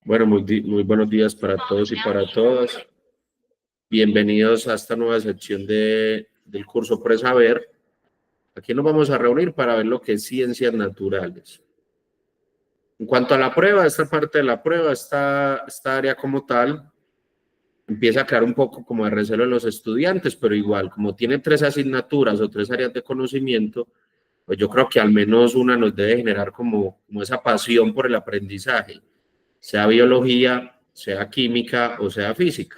Bueno, muy buenos días para todos y para todas. Bienvenidos a esta nueva sección del curso Presaber. Aquí nos vamos a reunir para ver lo que es ciencias naturales. En cuanto a la prueba, esta parte de la prueba, esta área como tal, empieza a crear un poco como de recelo en los estudiantes, pero igual, como tiene 3 asignaturas o 3 áreas de conocimiento, pues yo creo que al menos una nos debe generar como esa pasión por el aprendizaje, sea biología, sea química o sea física.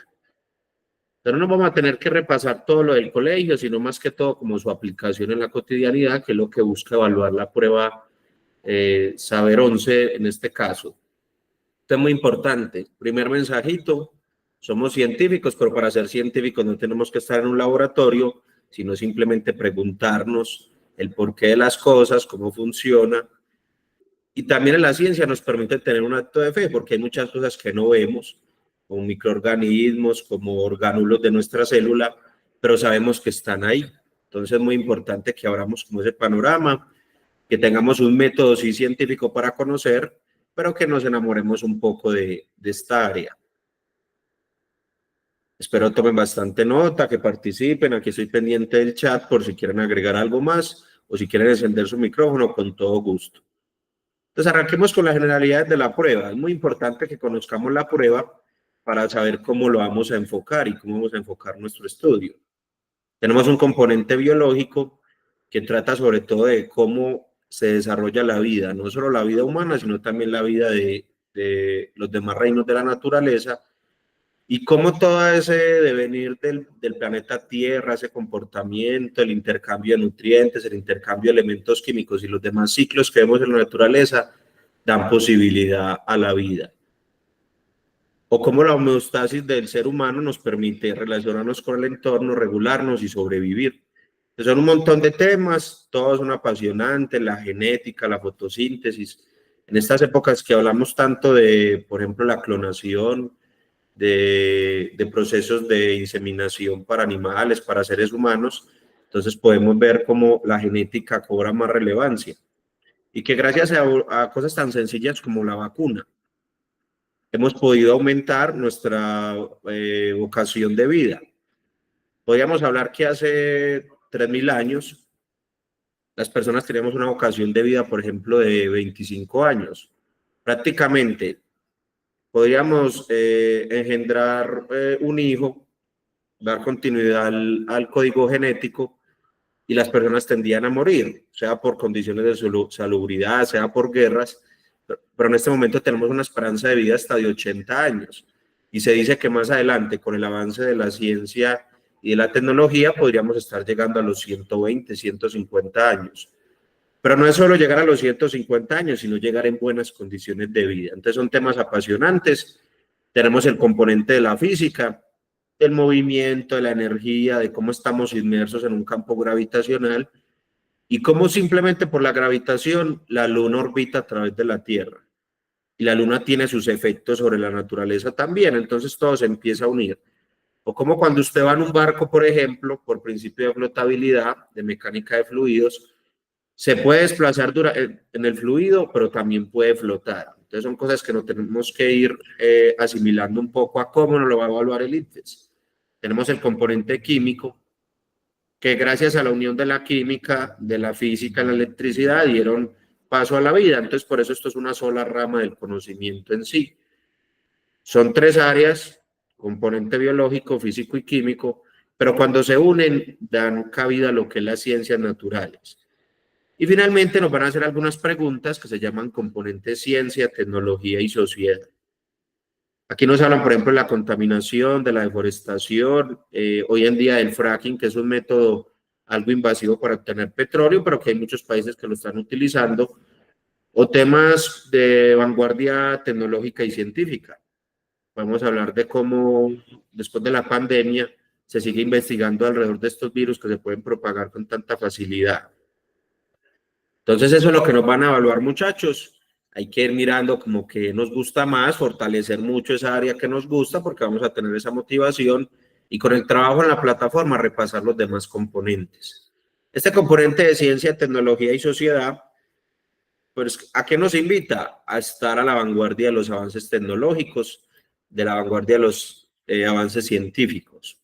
Pero no vamos a tener que repasar todo lo del colegio, sino más que todo como su aplicación en la cotidianidad, que es lo que busca evaluar la prueba Saber 11 en este caso. Esto es muy importante. Primer mensajito, somos científicos, pero para ser científicos no tenemos que estar en un laboratorio, sino simplemente preguntarnos el porqué de las cosas, cómo funciona. Y también en la ciencia nos permite tener un acto de fe, porque hay muchas cosas que no vemos, como microorganismos, como orgánulos de nuestra célula, pero sabemos que están ahí. Entonces es muy importante que abramos como ese panorama, que tengamos un método sí científico para conocer, pero que nos enamoremos un poco de esta área. Espero tomen bastante nota, que participen. Aquí estoy pendiente del chat por si quieren agregar algo más o si quieren encender su micrófono, con todo gusto. Entonces, arranquemos con las generalidades de la prueba. Es muy importante que conozcamos la prueba para saber cómo lo vamos a enfocar y cómo vamos a enfocar nuestro estudio. Tenemos un componente biológico que trata sobre todo de cómo se desarrolla la vida, no solo la vida humana, sino también la vida de los demás reinos de la naturaleza, y cómo todo ese devenir del planeta Tierra, ese comportamiento, el intercambio de nutrientes, el intercambio de elementos químicos y los demás ciclos que vemos en la naturaleza dan posibilidad a la vida. O cómo la homeostasis del ser humano nos permite relacionarnos con el entorno, regularnos y sobrevivir. Son un montón de temas, todos son apasionantes, la genética, la fotosíntesis. En estas épocas que hablamos tanto de, por ejemplo, la clonación, de procesos de inseminación para animales, para seres humanos, entonces podemos ver cómo la genética cobra más relevancia y que gracias a cosas tan sencillas como la vacuna hemos podido aumentar nuestra vocación de vida. Podríamos hablar que hace 3.000 años las personas teníamos una vocación de vida, por ejemplo, de 25 años. Prácticamente podríamos engendrar un hijo, dar continuidad al código genético y las personas tendían a morir, sea por condiciones de salubridad, sea por guerras, pero en este momento tenemos una esperanza de vida hasta de 80 años y se dice que más adelante con el avance de la ciencia y de la tecnología podríamos estar llegando a los 120, 150 años. Pero no es solo llegar a los 150 años, sino llegar en buenas condiciones de vida. Entonces son temas apasionantes. Tenemos el componente de la física, del movimiento, de la energía, de cómo estamos inmersos en un campo gravitacional y cómo simplemente por la gravitación la Luna orbita a través de la Tierra. Y la Luna tiene sus efectos sobre la naturaleza también, entonces todo se empieza a unir. O como cuando usted va en un barco, por ejemplo, por principio de flotabilidad, de mecánica de fluidos, se puede desplazar en el fluido, pero también puede flotar. Entonces son cosas que no tenemos que ir asimilando un poco a cómo nos lo va a evaluar el ICFES. Tenemos el componente químico, que gracias a la unión de la química, de la física y la electricidad dieron paso a la vida. Entonces por eso esto es una sola rama del conocimiento en sí. Son 3 áreas, componente biológico, físico y químico, pero cuando se unen dan cabida a lo que es las ciencias naturales. Y finalmente nos van a hacer algunas preguntas que se llaman componentes ciencia, tecnología y sociedad. Aquí nos hablan, por ejemplo, de la contaminación, de la deforestación, hoy en día del fracking, que es un método algo invasivo para obtener petróleo, pero que hay muchos países que lo están utilizando, o temas de vanguardia tecnológica y científica. Podemos hablar de cómo después de la pandemia se sigue investigando alrededor de estos virus que se pueden propagar con tanta facilidad. Entonces eso es lo que nos van a evaluar, muchachos. Hay que ir mirando como que nos gusta más, fortalecer mucho esa área que nos gusta porque vamos a tener esa motivación y con el trabajo en la plataforma repasar los demás componentes. Este componente de ciencia, tecnología y sociedad, Pues, ¿a qué nos invita? A estar a la vanguardia de los avances tecnológicos, de la vanguardia de los avances científicos.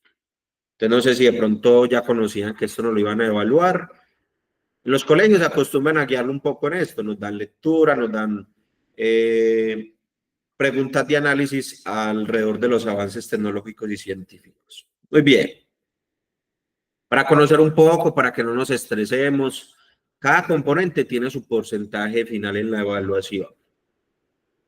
Entonces, no sé si de pronto ya conocían que esto nos lo iban a evaluar. Los colegios acostumbran a guiarlo un poco en esto, nos dan lectura, nos dan preguntas de análisis alrededor de los avances tecnológicos y científicos. Muy bien. Para conocer un poco, para que no nos estresemos, cada componente tiene su porcentaje final en la evaluación.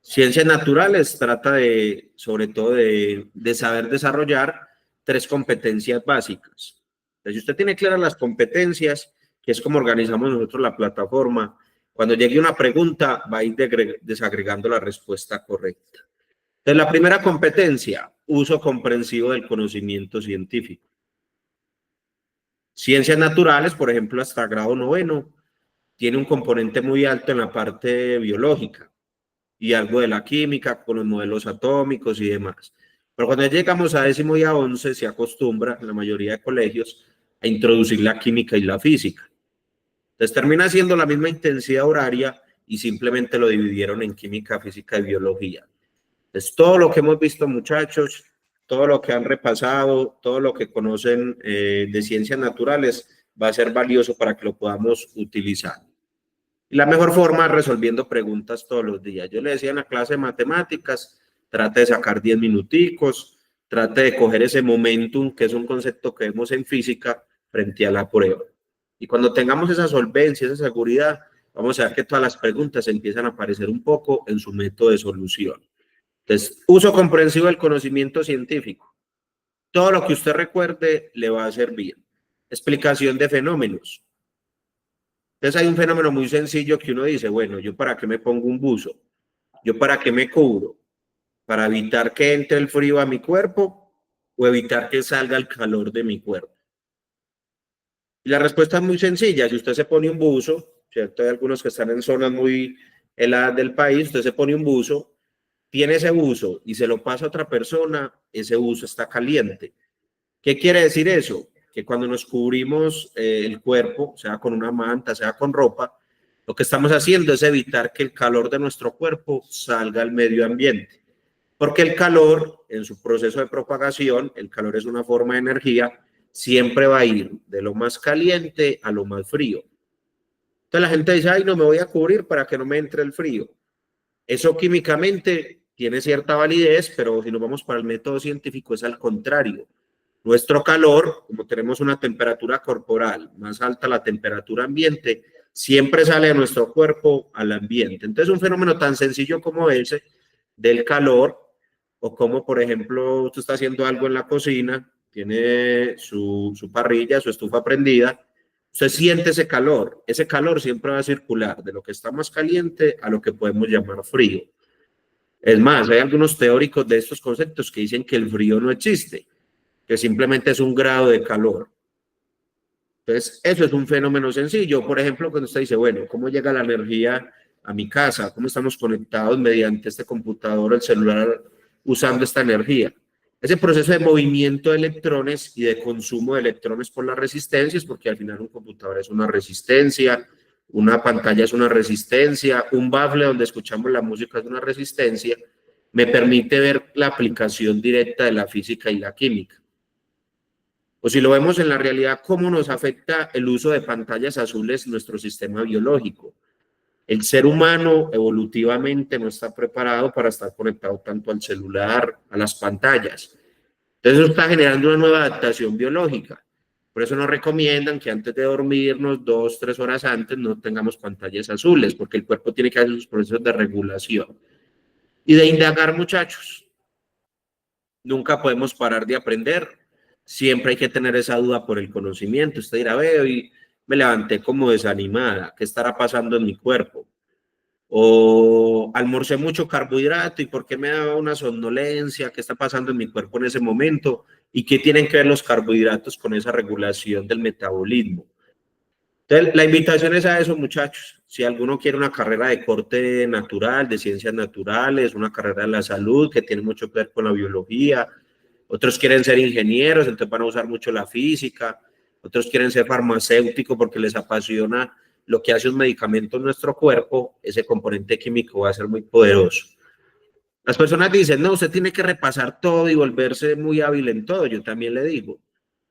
Ciencias naturales trata de, sobre todo, de saber desarrollar 3 competencias básicas. Entonces, si usted tiene claras las competencias, que es como organizamos nosotros la plataforma, cuando llegue una pregunta va a ir desagregando la respuesta correcta. Entonces, la primera competencia, uso comprensivo del conocimiento científico. Ciencias naturales, por ejemplo, hasta grado 9, tiene un componente muy alto en la parte biológica y algo de la química con los modelos atómicos y demás. Pero cuando llegamos a 10º y a 11, se acostumbra en la mayoría de colegios a introducir la química y la física. Entonces termina siendo la misma intensidad horaria y simplemente lo dividieron en química, física y biología. Entonces todo lo que hemos visto, muchachos, todo lo que han repasado, todo lo que conocen de ciencias naturales va a ser valioso para que lo podamos utilizar. Y la mejor forma es resolviendo preguntas todos los días. Yo le decía en la clase de matemáticas, trate de sacar 10 minuticos, trate de coger ese momentum, que es un concepto que vemos en física, frente a la prueba. Y cuando tengamos esa solvencia, esa seguridad, vamos a ver que todas las preguntas empiezan a aparecer un poco en su método de solución. Entonces, uso comprensivo del conocimiento científico. Todo lo que usted recuerde le va a servir. Explicación de fenómenos. Entonces hay un fenómeno muy sencillo que uno dice, bueno, ¿yo para qué me pongo un buzo? ¿Yo para qué me cubro? ¿Para evitar que entre el frío a mi cuerpo o evitar que salga el calor de mi cuerpo? Y la respuesta es muy sencilla. Si usted se pone un buzo, ¿cierto? Hay algunos que están en zonas muy heladas del país, usted se pone un buzo, tiene ese buzo y se lo pasa a otra persona, ese buzo está caliente. ¿Qué quiere decir eso? Que cuando nos cubrimos el cuerpo, sea con una manta, sea con ropa, lo que estamos haciendo es evitar que el calor de nuestro cuerpo salga al medio ambiente. Porque el calor, en su proceso de propagación, el calor es una forma de energía, siempre va a ir de lo más caliente a lo más frío. Entonces la gente dice, ay, no me voy a cubrir para que no me entre el frío. Eso químicamente tiene cierta validez, pero si nos vamos para el método científico es al contrario. Nuestro calor, como tenemos una temperatura corporal más alta, la temperatura ambiente, siempre sale de nuestro cuerpo al ambiente. Entonces, un fenómeno tan sencillo como ese del calor, o como, por ejemplo, usted está haciendo algo en la cocina, tiene su parrilla, su estufa prendida, usted siente ese calor siempre va a circular de lo que está más caliente a lo que podemos llamar frío. Es más, hay algunos teóricos de estos conceptos que dicen que el frío no existe, que simplemente es un grado de calor. Entonces, eso es un fenómeno sencillo. Por ejemplo, cuando usted dice, bueno, ¿cómo llega la energía a mi casa? ¿Cómo estamos conectados mediante este computador, el celular, usando esta energía? Ese proceso de movimiento de electrones y de consumo de electrones por las resistencias, porque al final un computador es una resistencia, una pantalla es una resistencia, un bafle donde escuchamos la música es una resistencia, me permite ver la aplicación directa de la física y la química. O si lo vemos en la realidad, cómo nos afecta el uso de pantallas azules en nuestro sistema biológico. El ser humano evolutivamente no está preparado para estar conectado tanto al celular, a las pantallas. Entonces eso está generando una nueva adaptación biológica. Por eso nos recomiendan que antes de dormirnos 2, 3 horas antes no tengamos pantallas azules, porque el cuerpo tiene que hacer sus procesos de regulación. Y de indagar, muchachos. Nunca podemos parar de aprender. Siempre hay que tener esa duda por el conocimiento. Usted dirá, veo y me levanté como desanimada. ¿Qué estará pasando en mi cuerpo? O almorcé mucho carbohidrato y ¿por qué me daba una somnolencia? ¿Qué está pasando en mi cuerpo en ese momento? ¿Y qué tienen que ver los carbohidratos con esa regulación del metabolismo? Entonces, la invitación es a eso, muchachos. Si alguno quiere una carrera de corte natural, de ciencias naturales, una carrera de la salud que tiene mucho que ver con la biología, otros quieren ser ingenieros, entonces van a usar mucho la física, otros quieren ser farmacéuticos porque les apasiona lo que hace un medicamento en nuestro cuerpo, ese componente químico va a ser muy poderoso. Las personas dicen, no, usted tiene que repasar todo y volverse muy hábil en todo. Yo también le digo,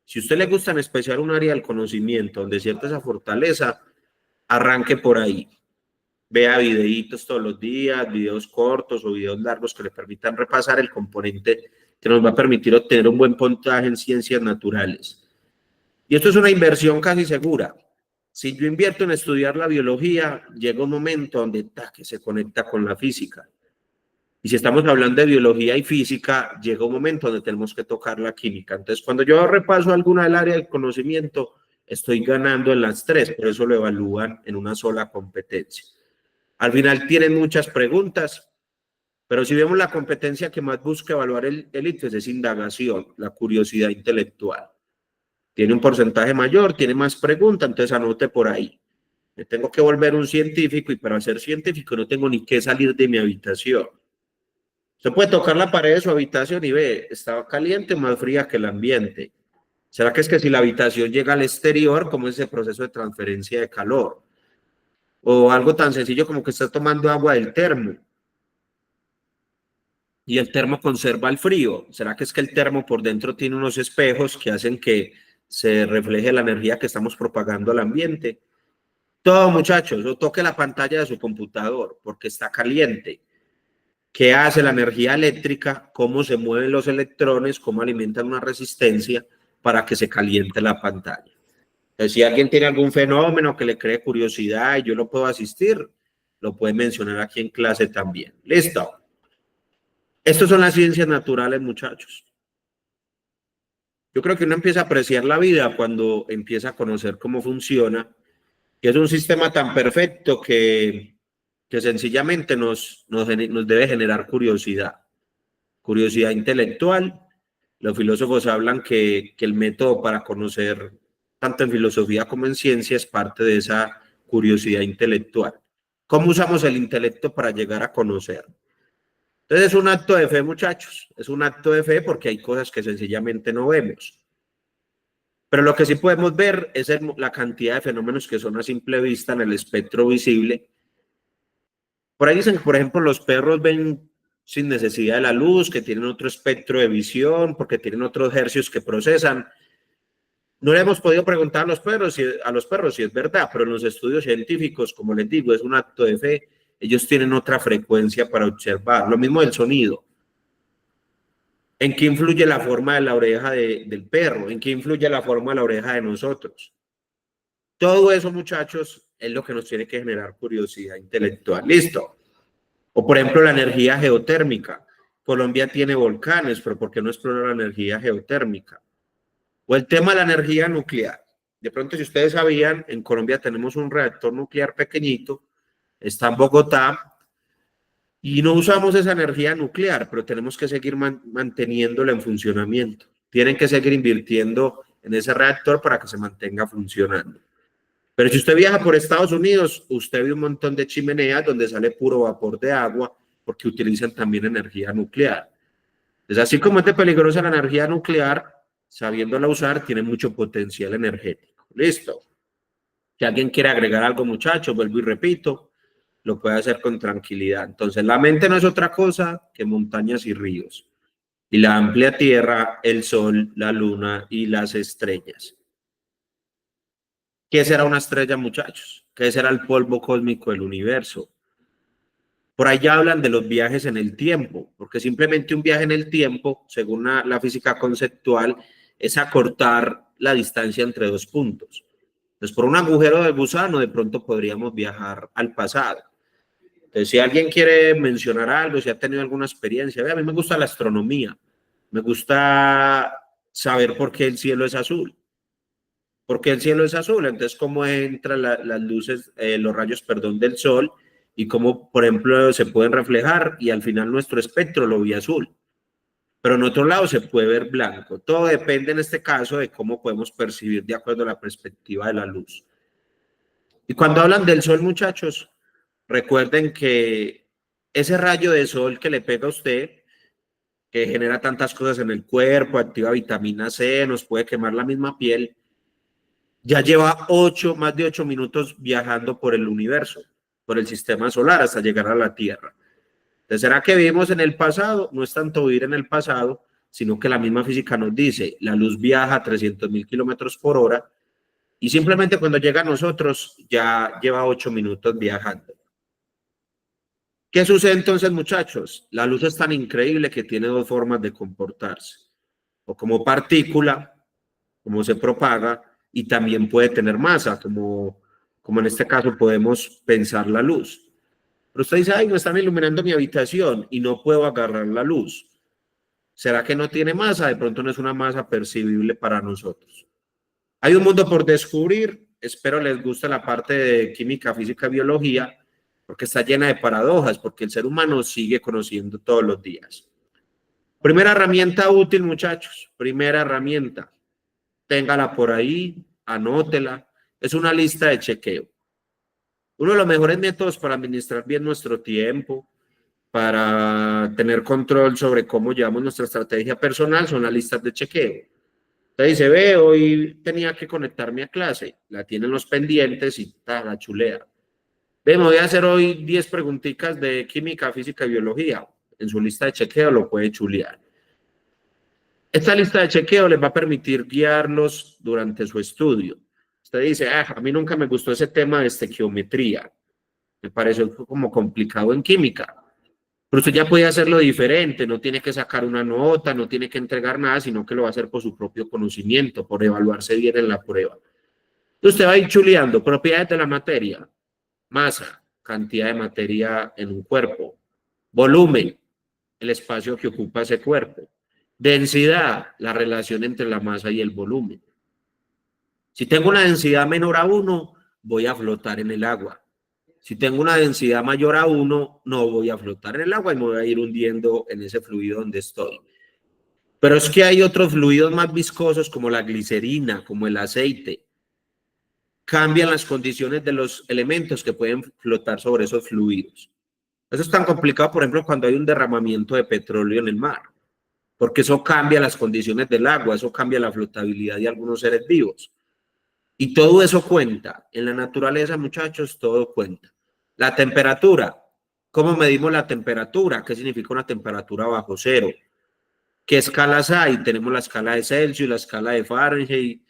si a usted le gusta en especial un área del conocimiento donde cierta esa fortaleza, arranque por ahí. Vea videitos todos los días, videos cortos o videos largos que le permitan repasar el componente que nos va a permitir obtener un buen puntaje en ciencias naturales. Y esto es una inversión casi segura. Si yo invierto en estudiar la biología, llega un momento donde que se conecta con la física. Y si estamos hablando de biología y física, llega un momento donde tenemos que tocar la química. Entonces, cuando yo repaso alguna del área del conocimiento, estoy ganando en las tres, por eso lo evalúan en una sola competencia. Al final tienen muchas preguntas, pero si vemos la competencia que más busca evaluar el ICFES es indagación, la curiosidad intelectual. Tiene un porcentaje mayor, tiene más preguntas, entonces anote por ahí. Me tengo que volver un científico y para ser científico no tengo ni que salir de mi habitación. Usted puede tocar la pared de su habitación y ve, está caliente o más fría que el ambiente. ¿Será que es que si la habitación llega al exterior, cómo es ese proceso de transferencia de calor? O algo tan sencillo como que está tomando agua del termo y el termo conserva el frío. ¿Será que es que el termo por dentro tiene unos espejos que hacen que se refleje la energía que estamos propagando al ambiente? Todo, muchachos, o toque la pantalla de su computador porque está caliente. ¿Qué hace la energía eléctrica? ¿Cómo se mueven los electrones? ¿Cómo alimentan una resistencia para que se caliente la pantalla? Entonces, si alguien tiene algún fenómeno que le cree curiosidad y yo lo puedo asistir, lo puede mencionar aquí en clase también. ¿Listo? Estas son las ciencias naturales, muchachos. Yo creo que uno empieza a apreciar la vida cuando empieza a conocer cómo funciona, que es un sistema tan perfecto que sencillamente nos debe generar curiosidad, curiosidad intelectual. Los filósofos hablan que el método para conocer, tanto en filosofía como en ciencia, es parte de esa curiosidad intelectual. ¿Cómo usamos el intelecto para llegar a conocer? Entonces es un acto de fe, muchachos, es un acto de fe porque hay cosas que sencillamente no vemos. Pero lo que sí podemos ver es la cantidad de fenómenos que son a simple vista en el espectro visible. Por ahí dicen que, por ejemplo, los perros ven sin necesidad de la luz, que tienen otro espectro de visión, porque tienen otros hercios que procesan. No le hemos podido preguntar a los perros si es verdad, pero en los estudios científicos, como les digo, es un acto de fe. Ellos tienen otra frecuencia para observar. Lo mismo del sonido. ¿En qué influye la forma de la oreja del perro? ¿En qué influye la forma de la oreja de nosotros? Todo eso, muchachos, es lo que nos tiene que generar curiosidad intelectual. ¿Listo? O, por ejemplo, la energía geotérmica. Colombia tiene volcanes, pero ¿por qué no explora la energía geotérmica? O el tema de la energía nuclear. De pronto, si ustedes sabían, en Colombia tenemos un reactor nuclear pequeñito, está en Bogotá, y no usamos esa energía nuclear, pero tenemos que seguir manteniéndola en funcionamiento. Tienen que seguir invirtiendo en ese reactor para que se mantenga funcionando. Pero si usted viaja por Estados Unidos, usted ve un montón de chimeneas donde sale puro vapor de agua porque utilizan también energía nuclear. Entonces, así como es de peligrosa la energía nuclear, sabiéndola usar, tiene mucho potencial energético. Listo. Si alguien quiere agregar algo, muchachos, vuelvo y repito, lo puede hacer con tranquilidad. Entonces, la mente no es otra cosa que montañas y ríos. Y la amplia tierra, el sol, la luna y las estrellas. ¿Qué será una estrella, muchachos? ¿Qué será el polvo cósmico del universo? Por allá hablan de los viajes en el tiempo, porque simplemente un viaje en el tiempo, según la física conceptual, es acortar la distancia entre dos puntos. Entonces, por un agujero de gusano, de pronto podríamos viajar al pasado. Entonces, si alguien quiere mencionar algo, si ha tenido alguna experiencia, a mí me gusta la astronomía, me gusta saber por qué el cielo es azul. Porque el cielo es azul, entonces cómo entran las luces, los rayos, perdón, del sol y cómo, por ejemplo, se pueden reflejar y al final nuestro espectro lo ve azul. Pero en otro lado se puede ver blanco. Todo depende en este caso de cómo podemos percibir de acuerdo a la perspectiva de la luz. Y cuando hablan del sol, muchachos, recuerden que ese rayo de sol que le pega a usted, que genera tantas cosas en el cuerpo, activa vitamina C, nos puede quemar la misma piel, ya lleva más de 8 minutos viajando por el universo, por el sistema solar hasta llegar a la Tierra. Entonces, ¿será que vivimos en el pasado? No es tanto vivir en el pasado, sino que la misma física nos dice, la luz viaja a 300.000 kilómetros por hora y simplemente cuando llega a nosotros ya lleva 8 minutos viajando. ¿Qué sucede entonces, muchachos? La luz es tan increíble que tiene dos formas de comportarse, o como partícula, como se propaga, y también puede tener masa, como en este caso podemos pensar la luz. Pero usted dice, ay, me están iluminando mi habitación y no puedo agarrar la luz. ¿Será que no tiene masa? De pronto no es una masa percibible para nosotros. Hay un mundo por descubrir. Espero les guste la parte de química, física, biología, porque está llena de paradojas, porque el ser humano sigue conociendo todos los días. Primera herramienta útil, muchachos. Primera herramienta. Téngala por ahí, anótela. Es una lista de chequeo. Uno de los mejores métodos para administrar bien nuestro tiempo, para tener control sobre cómo llevamos nuestra estrategia personal, son las listas de chequeo. Usted dice, ve, hoy tenía que conectarme a clase, la tienen los pendientes y la chulea. Ve, me voy a hacer hoy 10 preguntitas de química, física y biología. En su lista de chequeo lo puede chulear. Esta lista de chequeo les va a permitir guiarlos durante su estudio. Usted dice, a mí nunca me gustó ese tema de estequiometría. Me pareció como complicado en química. Pero usted ya puede hacerlo diferente, no tiene que sacar una nota, no tiene que entregar nada, sino que lo va a hacer por su propio conocimiento, por evaluarse bien en la prueba. Entonces usted va a ir chuleando propiedades de la materia, masa, cantidad de materia en un cuerpo, volumen, el espacio que ocupa ese cuerpo, densidad, la relación entre la masa y el volumen. Si tengo una densidad menor a 1, voy a flotar en el agua. Si tengo una densidad mayor a 1, no voy a flotar en el agua y me voy a ir hundiendo en ese fluido donde estoy. Pero es que hay otros fluidos más viscosos como la glicerina, como el aceite. Cambian las condiciones de los elementos que pueden flotar sobre esos fluidos. Eso es tan complicado, por ejemplo, cuando hay un derramamiento de petróleo en el mar, porque eso cambia las condiciones del agua, eso cambia la flotabilidad de algunos seres vivos. Y todo eso cuenta. En la naturaleza, muchachos, todo cuenta. La temperatura. ¿Cómo medimos la temperatura? ¿Qué significa una temperatura bajo cero? ¿Qué escalas hay? Tenemos la escala de Celsius, la escala de Fahrenheit.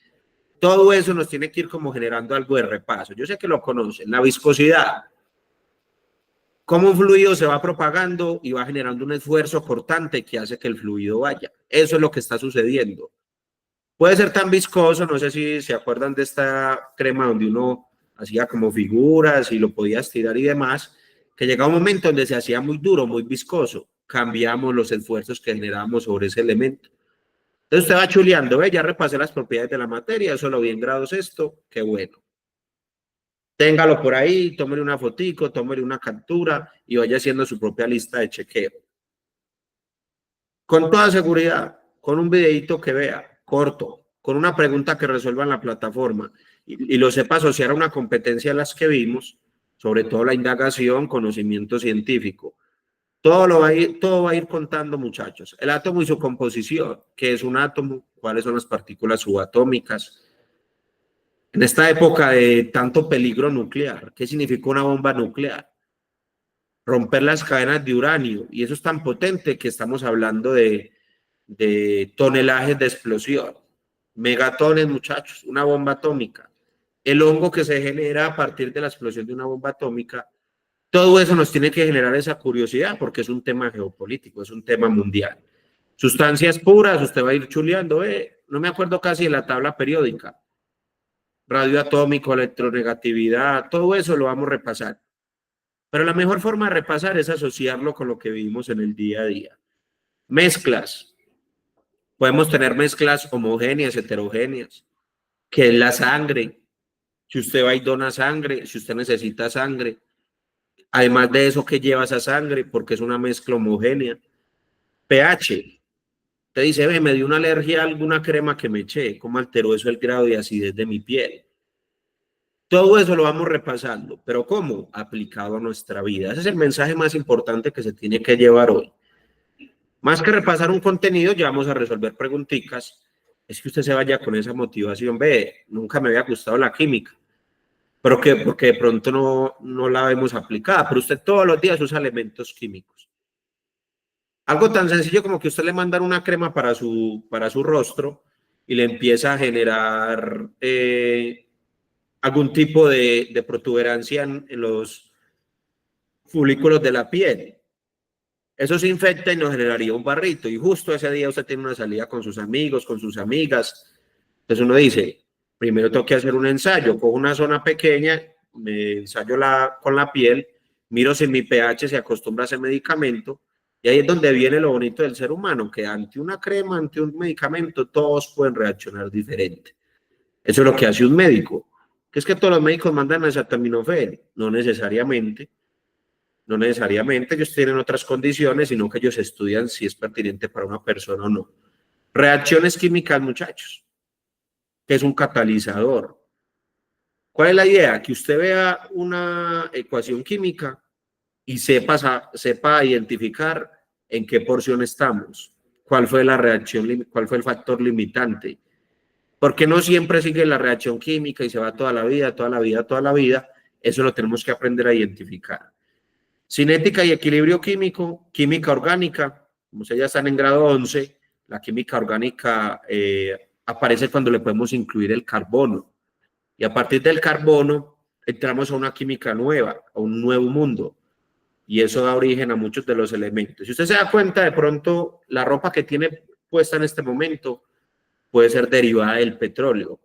Todo eso nos tiene que ir como generando algo de repaso. Yo sé que lo conocen. La viscosidad. Cómo un fluido se va propagando y va generando un esfuerzo cortante que hace que el fluido vaya. Eso es lo que está sucediendo. Puede ser tan viscoso, no sé si se acuerdan de esta crema donde uno hacía como figuras y lo podía estirar y demás, que llegaba un momento donde se hacía muy duro, muy viscoso. Cambiamos los esfuerzos que generamos sobre ese elemento. Entonces usted va chuleando, ya repasé las propiedades de la materia, eso lo vi en grado sexto, qué bueno. Téngalo por ahí, tómele una fotico, tómele una captura y vaya haciendo su propia lista de chequeo. Con toda seguridad, con un videito que vea, corto, con una pregunta que resuelva en la plataforma y lo sepa asociar a una competencia de las que vimos, sobre todo la indagación, conocimiento científico. Todo va a ir contando, muchachos. El átomo y su composición, ¿qué es un átomo? ¿Cuáles son las partículas subatómicas? En esta época de tanto peligro nuclear, ¿qué significa una bomba nuclear? Romper las cadenas de uranio, y eso es tan potente que estamos hablando de tonelajes de explosión, megatones, muchachos, una bomba atómica, el hongo que se genera a partir de la explosión de una bomba atómica, todo eso nos tiene que generar esa curiosidad porque es un tema geopolítico, es un tema mundial. Sustancias puras, usted va a ir chuleando, no me acuerdo casi de la tabla periódica, radioatómico, electronegatividad, todo eso lo vamos a repasar. Pero la mejor forma de repasar es asociarlo con lo que vivimos en el día a día. Mezclas. Podemos tener mezclas homogéneas, heterogéneas, que es la sangre. Si usted va y dona sangre, si usted necesita sangre. Además de eso, ¿qué lleva esa sangre? Porque es una mezcla homogénea. pH. Te dice, me dio una alergia a alguna crema que me eché. ¿Cómo alteró eso el grado de acidez de mi piel? Todo eso lo vamos repasando, pero ¿cómo? Aplicado a nuestra vida. Ese es el mensaje más importante que se tiene que llevar hoy. Más que repasar un contenido, ya vamos a resolver preguntitas es que usted se vaya con esa motivación, ve, nunca me había gustado la química, pero que porque de pronto no la vemos aplicada, pero usted todos los días usa elementos químicos. Algo tan sencillo como que usted le manda una crema para su rostro y le empieza a generar algún tipo de protuberancia en los folículos de la piel. Eso se infecta y nos generaría un barrito. Y justo ese día usted tiene una salida con sus amigos, con sus amigas. Entonces uno dice, primero tengo que hacer un ensayo, cojo una zona pequeña, me ensayo con la piel, miro si mi pH se acostumbra a ese medicamento, y ahí es donde viene lo bonito del ser humano, que ante una crema, ante un medicamento, todos pueden reaccionar diferente. Eso es lo que hace un médico. Que es que todos los médicos mandan acetaminofén, no necesariamente. No necesariamente ellos tienen otras condiciones, sino que ellos estudian si es pertinente para una persona o no. Reacciones químicas, muchachos, que es un catalizador. ¿Cuál es la idea? Que usted vea una ecuación química y sepa identificar en qué porción estamos, cuál fue la reacción, cuál fue el factor limitante. Porque no siempre sigue la reacción química y se va toda la vida, toda la vida, toda la vida. Eso lo tenemos que aprender a identificar. Cinética y equilibrio químico, química orgánica, como ustedes ya están en grado 11, la química orgánica aparece cuando le podemos incluir el carbono. Y a partir del carbono entramos a una química nueva, a un nuevo mundo. Y eso da origen a muchos de los elementos. Si usted se da cuenta, de pronto, la ropa que tiene puesta en este momento puede ser derivada del petróleo.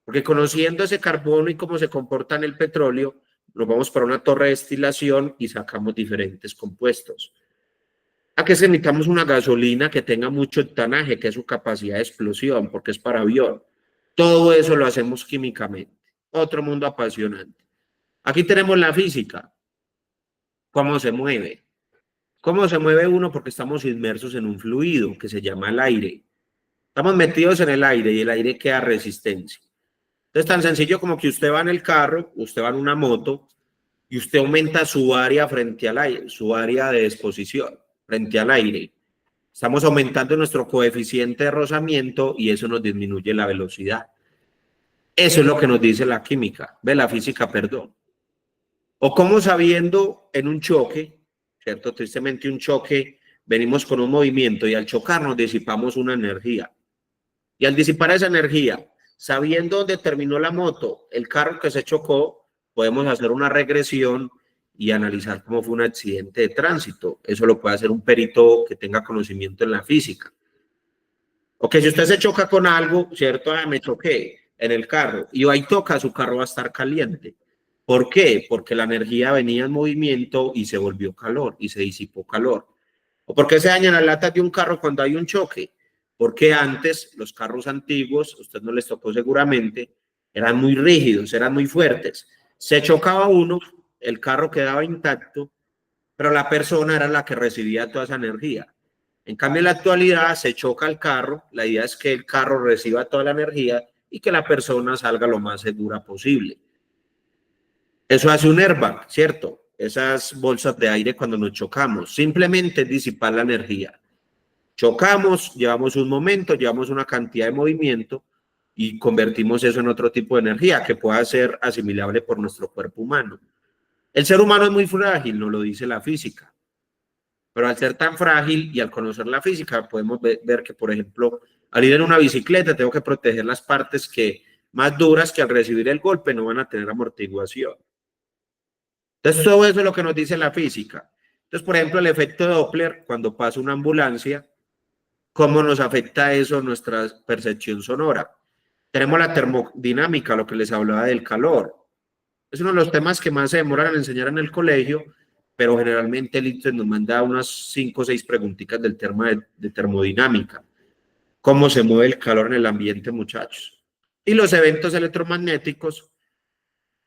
Porque conociendo ese carbono y cómo se comporta en el petróleo, nos vamos para una torre de destilación y sacamos diferentes compuestos. ¿A qué necesitamos una gasolina que tenga mucho octanaje, que es su capacidad de explosión, porque es para avión? Todo eso lo hacemos químicamente. Otro mundo apasionante. Aquí tenemos la física. ¿Cómo se mueve? ¿Cómo se mueve uno? Porque estamos inmersos en un fluido que se llama el aire. Estamos metidos en el aire y el aire queda resistencia. Entonces, tan sencillo como que usted va en el carro, usted va en una moto y usted aumenta su área frente al aire, su área de exposición frente al aire. Estamos aumentando nuestro coeficiente de rozamiento y eso nos disminuye la velocidad. Eso es lo que nos dice la química, la física, perdón. O como sabiendo en un choque, ¿cierto? Tristemente un choque, venimos con un movimiento y al chocarnos disipamos una energía. Y al disipar esa energía, sabiendo dónde terminó la moto, el carro que se chocó, podemos hacer una regresión y analizar cómo fue un accidente de tránsito. Eso lo puede hacer un perito que tenga conocimiento en la física. O que si usted se choca con algo, ¿cierto? Me choqué en el carro y ahí toca, su carro va a estar caliente. ¿Por qué? Porque la energía venía en movimiento y se volvió calor y se disipó calor. ¿O por qué se dañan las latas de un carro cuando hay un choque? Porque antes los carros antiguos, a usted no les tocó seguramente, eran muy rígidos, eran muy fuertes. Se chocaba uno, el carro quedaba intacto, pero la persona era la que recibía toda esa energía. En cambio, en la actualidad se choca el carro, la idea es que el carro reciba toda la energía y que la persona salga lo más segura posible. Eso hace un airbag, ¿cierto? Esas bolsas de aire cuando nos chocamos, simplemente disipar la energía. Chocamos, llevamos un momento, llevamos una cantidad de movimiento y convertimos eso en otro tipo de energía que pueda ser asimilable por nuestro cuerpo humano. El ser humano es muy frágil, nos lo dice la física. Pero al ser tan frágil y al conocer la física, podemos ver que, por ejemplo, al ir en una bicicleta, tengo que proteger las partes más duras que al recibir el golpe no van a tener amortiguación. Entonces, todo eso es lo que nos dice la física. Entonces, por ejemplo, el efecto Doppler, cuando pasa una ambulancia, ¿cómo nos afecta eso nuestra percepción sonora? Tenemos la termodinámica, lo que les hablaba del calor. Es uno de los temas que más se demoran en enseñar en el colegio, pero generalmente el ITES nos manda unas 5 o 6 preguntitas del tema de termodinámica. ¿Cómo se mueve el calor en el ambiente, muchachos? Y los eventos electromagnéticos,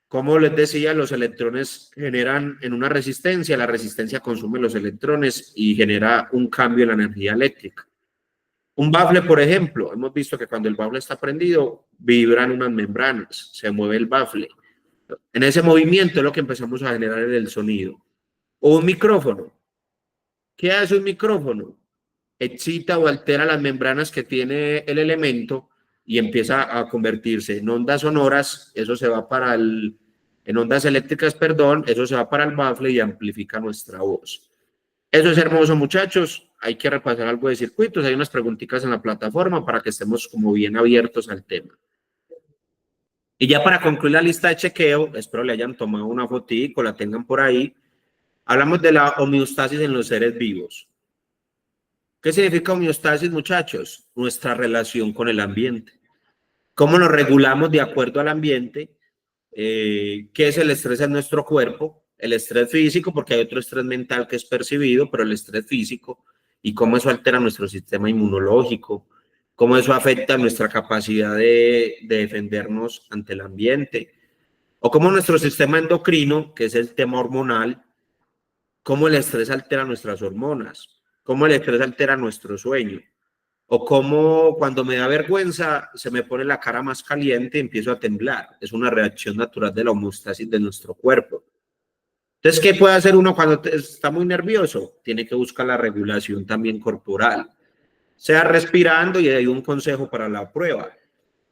como les decía, los electrones generan en una resistencia, la resistencia consume los electrones y genera un cambio en la energía eléctrica. Un bafle, por ejemplo, hemos visto que cuando el bafle está prendido, vibran unas membranas, se mueve el bafle. En ese movimiento es lo que empezamos a generar en el sonido. O un micrófono. ¿Qué hace un micrófono? excita o altera las membranas que tiene el elemento y empieza a convertirse en ondas sonoras, eso se va para en ondas eléctricas, perdón, eso se va para el bafle y amplifica nuestra voz. Eso es hermoso, muchachos. Hay que repasar algo de circuitos. Hay unas preguntitas en la plataforma para que estemos como bien abiertos al tema. Y ya para concluir la lista de chequeo, espero le hayan tomado una fotico, la tengan por ahí. Hablamos de la homeostasis en los seres vivos. ¿Qué significa homeostasis, muchachos? Nuestra relación con el ambiente. ¿Cómo nos regulamos de acuerdo al ambiente? ¿Qué es el estrés en nuestro cuerpo? El estrés físico, porque hay otro estrés mental que es percibido, pero el estrés físico y cómo eso altera nuestro sistema inmunológico, cómo eso afecta nuestra capacidad de defendernos ante el ambiente, o cómo nuestro sistema endocrino, que es el tema hormonal, cómo el estrés altera nuestras hormonas, cómo el estrés altera nuestro sueño, o cómo cuando me da vergüenza se me pone la cara más caliente y empiezo a temblar. Es una reacción natural de la homeostasis de nuestro cuerpo. Entonces, ¿qué puede hacer uno cuando está muy nervioso? Tiene que buscar la regulación también corporal, sea respirando, y hay un consejo para la prueba.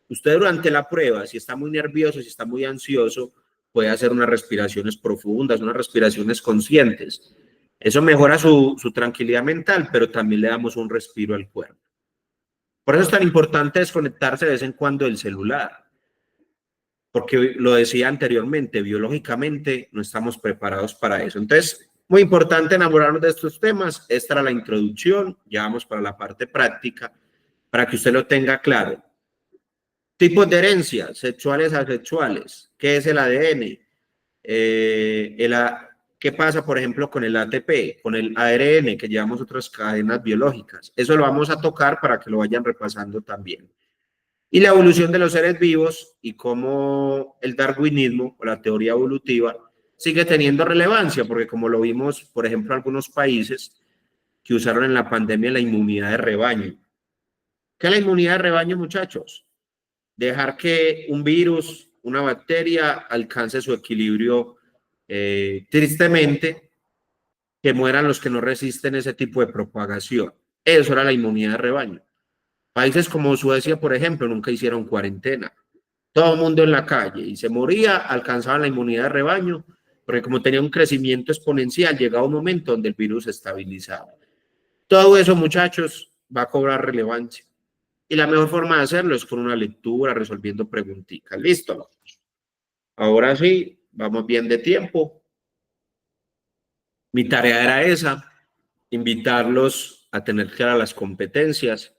Usted durante la prueba, si está muy nervioso, si está muy ansioso, puede hacer unas respiraciones profundas, unas respiraciones conscientes. Eso mejora su tranquilidad mental, pero también le damos un respiro al cuerpo. Por eso es tan importante desconectarse de vez en cuando del celular, porque lo decía anteriormente, biológicamente no estamos preparados para eso. Entonces, muy importante enamorarnos de estos temas. Esta era la introducción, ya vamos para la parte práctica, para que usted lo tenga claro. Tipos de herencia, sexuales, asexuales. ¿Qué es el ADN? ¿Qué pasa, por ejemplo, con el ATP, con el ARN, que llevamos otras cadenas biológicas? Eso lo vamos a tocar para que lo vayan repasando también. Y la evolución de los seres vivos y cómo el darwinismo o la teoría evolutiva sigue teniendo relevancia, porque como lo vimos, por ejemplo, en algunos países que usaron en la pandemia la inmunidad de rebaño. ¿Qué es la inmunidad de rebaño, muchachos? Dejar que un virus, una bacteria alcance su equilibrio, tristemente, que mueran los que no resisten ese tipo de propagación. Eso era la inmunidad de rebaño. Países como Suecia, por ejemplo, nunca hicieron cuarentena. Todo el mundo en la calle y se moría, alcanzaban la inmunidad de rebaño, porque como tenía un crecimiento exponencial, llegaba un momento donde el virus se estabilizaba. Todo eso, muchachos, va a cobrar relevancia. Y la mejor forma de hacerlo es con una lectura, resolviendo preguntitas. ¿Listo? Ahora sí, vamos bien de tiempo. Mi tarea era esa, invitarlos a tener claras las competencias,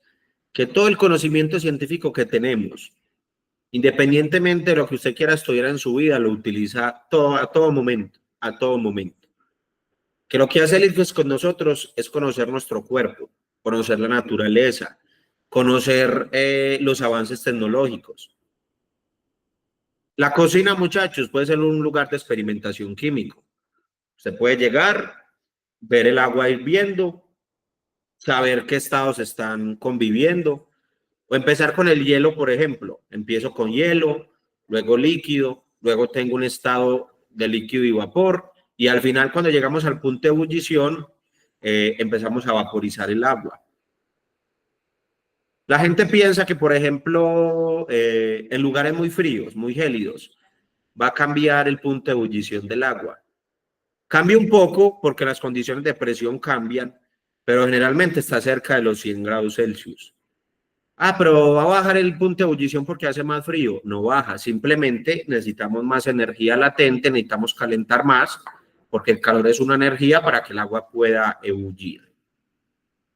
que todo el conocimiento científico que tenemos, independientemente de lo que usted quiera estudiar en su vida, lo utiliza a todo momento, a todo momento. Que lo que hace el ICFES con nosotros es conocer nuestro cuerpo, conocer la naturaleza, conocer los avances tecnológicos. La cocina, muchachos, puede ser un lugar de experimentación químico. Usted puede llegar, ver el agua hirviendo, saber qué estados están conviviendo, o empezar con el hielo, por ejemplo. Empiezo con hielo, luego líquido, luego tengo un estado de líquido y vapor, y al final, cuando llegamos al punto de ebullición, empezamos a vaporizar el agua. La gente piensa que, por ejemplo, en lugares muy fríos, muy gélidos, va a cambiar el punto de ebullición del agua. Cambia un poco porque las condiciones de presión cambian, pero generalmente está cerca de los 100 grados Celsius. Ah, pero va a bajar el punto de ebullición porque hace más frío. No baja, simplemente necesitamos más energía latente, necesitamos calentar más, porque el calor es una energía para que el agua pueda ebullir.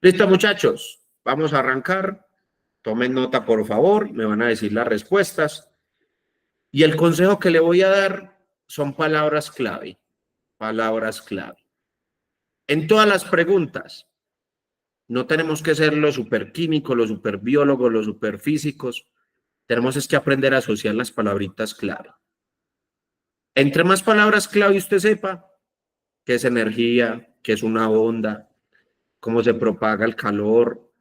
Listo, muchachos, vamos a arrancar. Tomen nota, por favor, me van a decir las respuestas. Y el consejo que le voy a dar son palabras clave. Palabras clave. En todas las preguntas, no tenemos que ser los superquímicos, los superbiólogos, los superfísicos. Tenemos es que aprender a asociar las palabritas clave. Entre más palabras clave usted sepa qué es energía, qué es una onda, cómo se propaga el calor,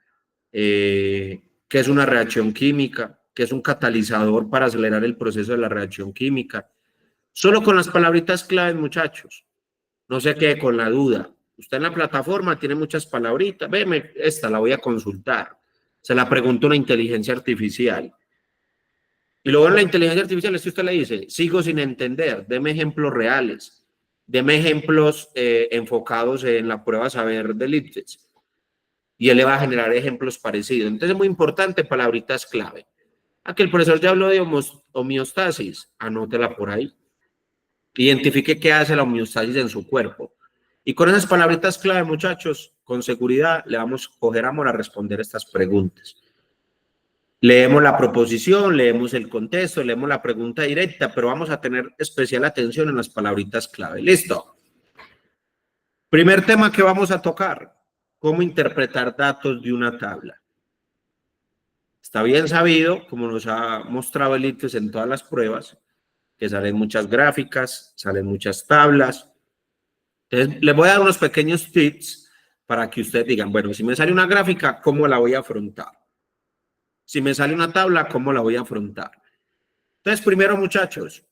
qué es una reacción química, qué es un catalizador para acelerar el proceso de la reacción química. Solo con las palabritas claves, muchachos. No se quede con la duda. Usted en la plataforma tiene muchas palabritas. Veme, esta la voy a consultar. Se la pregunta una inteligencia artificial. Y luego en la inteligencia artificial es que usted le dice, sigo sin entender, deme ejemplos reales, deme ejemplos enfocados en la prueba saber del ITFES. Y él le va a generar ejemplos parecidos. Entonces es muy importante, palabritas clave. Aquí el profesor ya habló de homeostasis, anótela por ahí. Identifique qué hace la homeostasis en su cuerpo. Y con esas palabritas clave, muchachos, con seguridad le vamos a coger amor a responder estas preguntas. Leemos la proposición, leemos el contexto, leemos la pregunta directa, pero vamos a tener especial atención en las palabritas clave. ¿Listo? Primer tema que vamos a tocar, cómo interpretar datos de una tabla. Está bien sabido, como nos ha mostrado el ITFES en todas las pruebas, que salen muchas gráficas, salen muchas tablas. Entonces, les voy a dar unos pequeños tips para que ustedes digan, bueno, si me sale una gráfica, ¿cómo la voy a afrontar? Si me sale una tabla, ¿cómo la voy a afrontar? Entonces, primero, muchachos,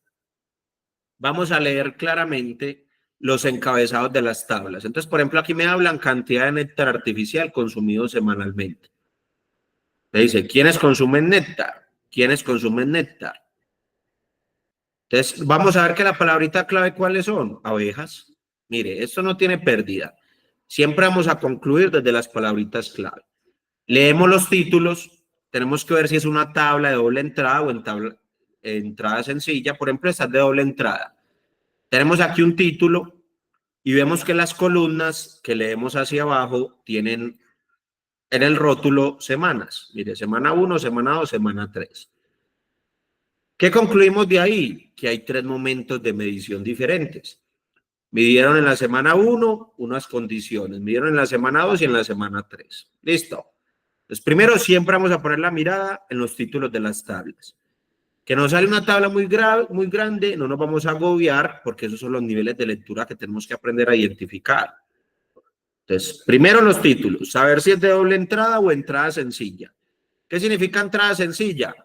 vamos a leer claramente los encabezados de las tablas. Entonces, por ejemplo, aquí me hablan cantidad de néctar artificial consumido semanalmente. Me dice, ¿quiénes consumen néctar? ¿Quiénes consumen néctar? Entonces, vamos a ver que la palabrita clave, ¿cuáles son? Abejas. Mire, esto no tiene pérdida. Siempre vamos a concluir desde las palabritas clave. Leemos los títulos. Tenemos que ver si es una tabla de doble entrada o entrada sencilla. Por ejemplo, esta es de doble entrada. Tenemos aquí un título y vemos que las columnas que leemos hacia abajo tienen en el rótulo semanas. Mire, semana 1, semana 2, semana 3. ¿Qué concluimos de ahí? Que hay 3 momentos de medición diferentes. Midieron en la semana 1 unas condiciones, midieron en la semana 2 y en la semana 3. Listo. Entonces, primero siempre vamos a poner la mirada en los títulos de las tablas. Que nos sale una tabla muy grande, no nos vamos a agobiar porque esos son los niveles de lectura que tenemos que aprender a identificar. Entonces, primero los títulos, saber si es de doble entrada o entrada sencilla. ¿Qué significa entrada sencilla?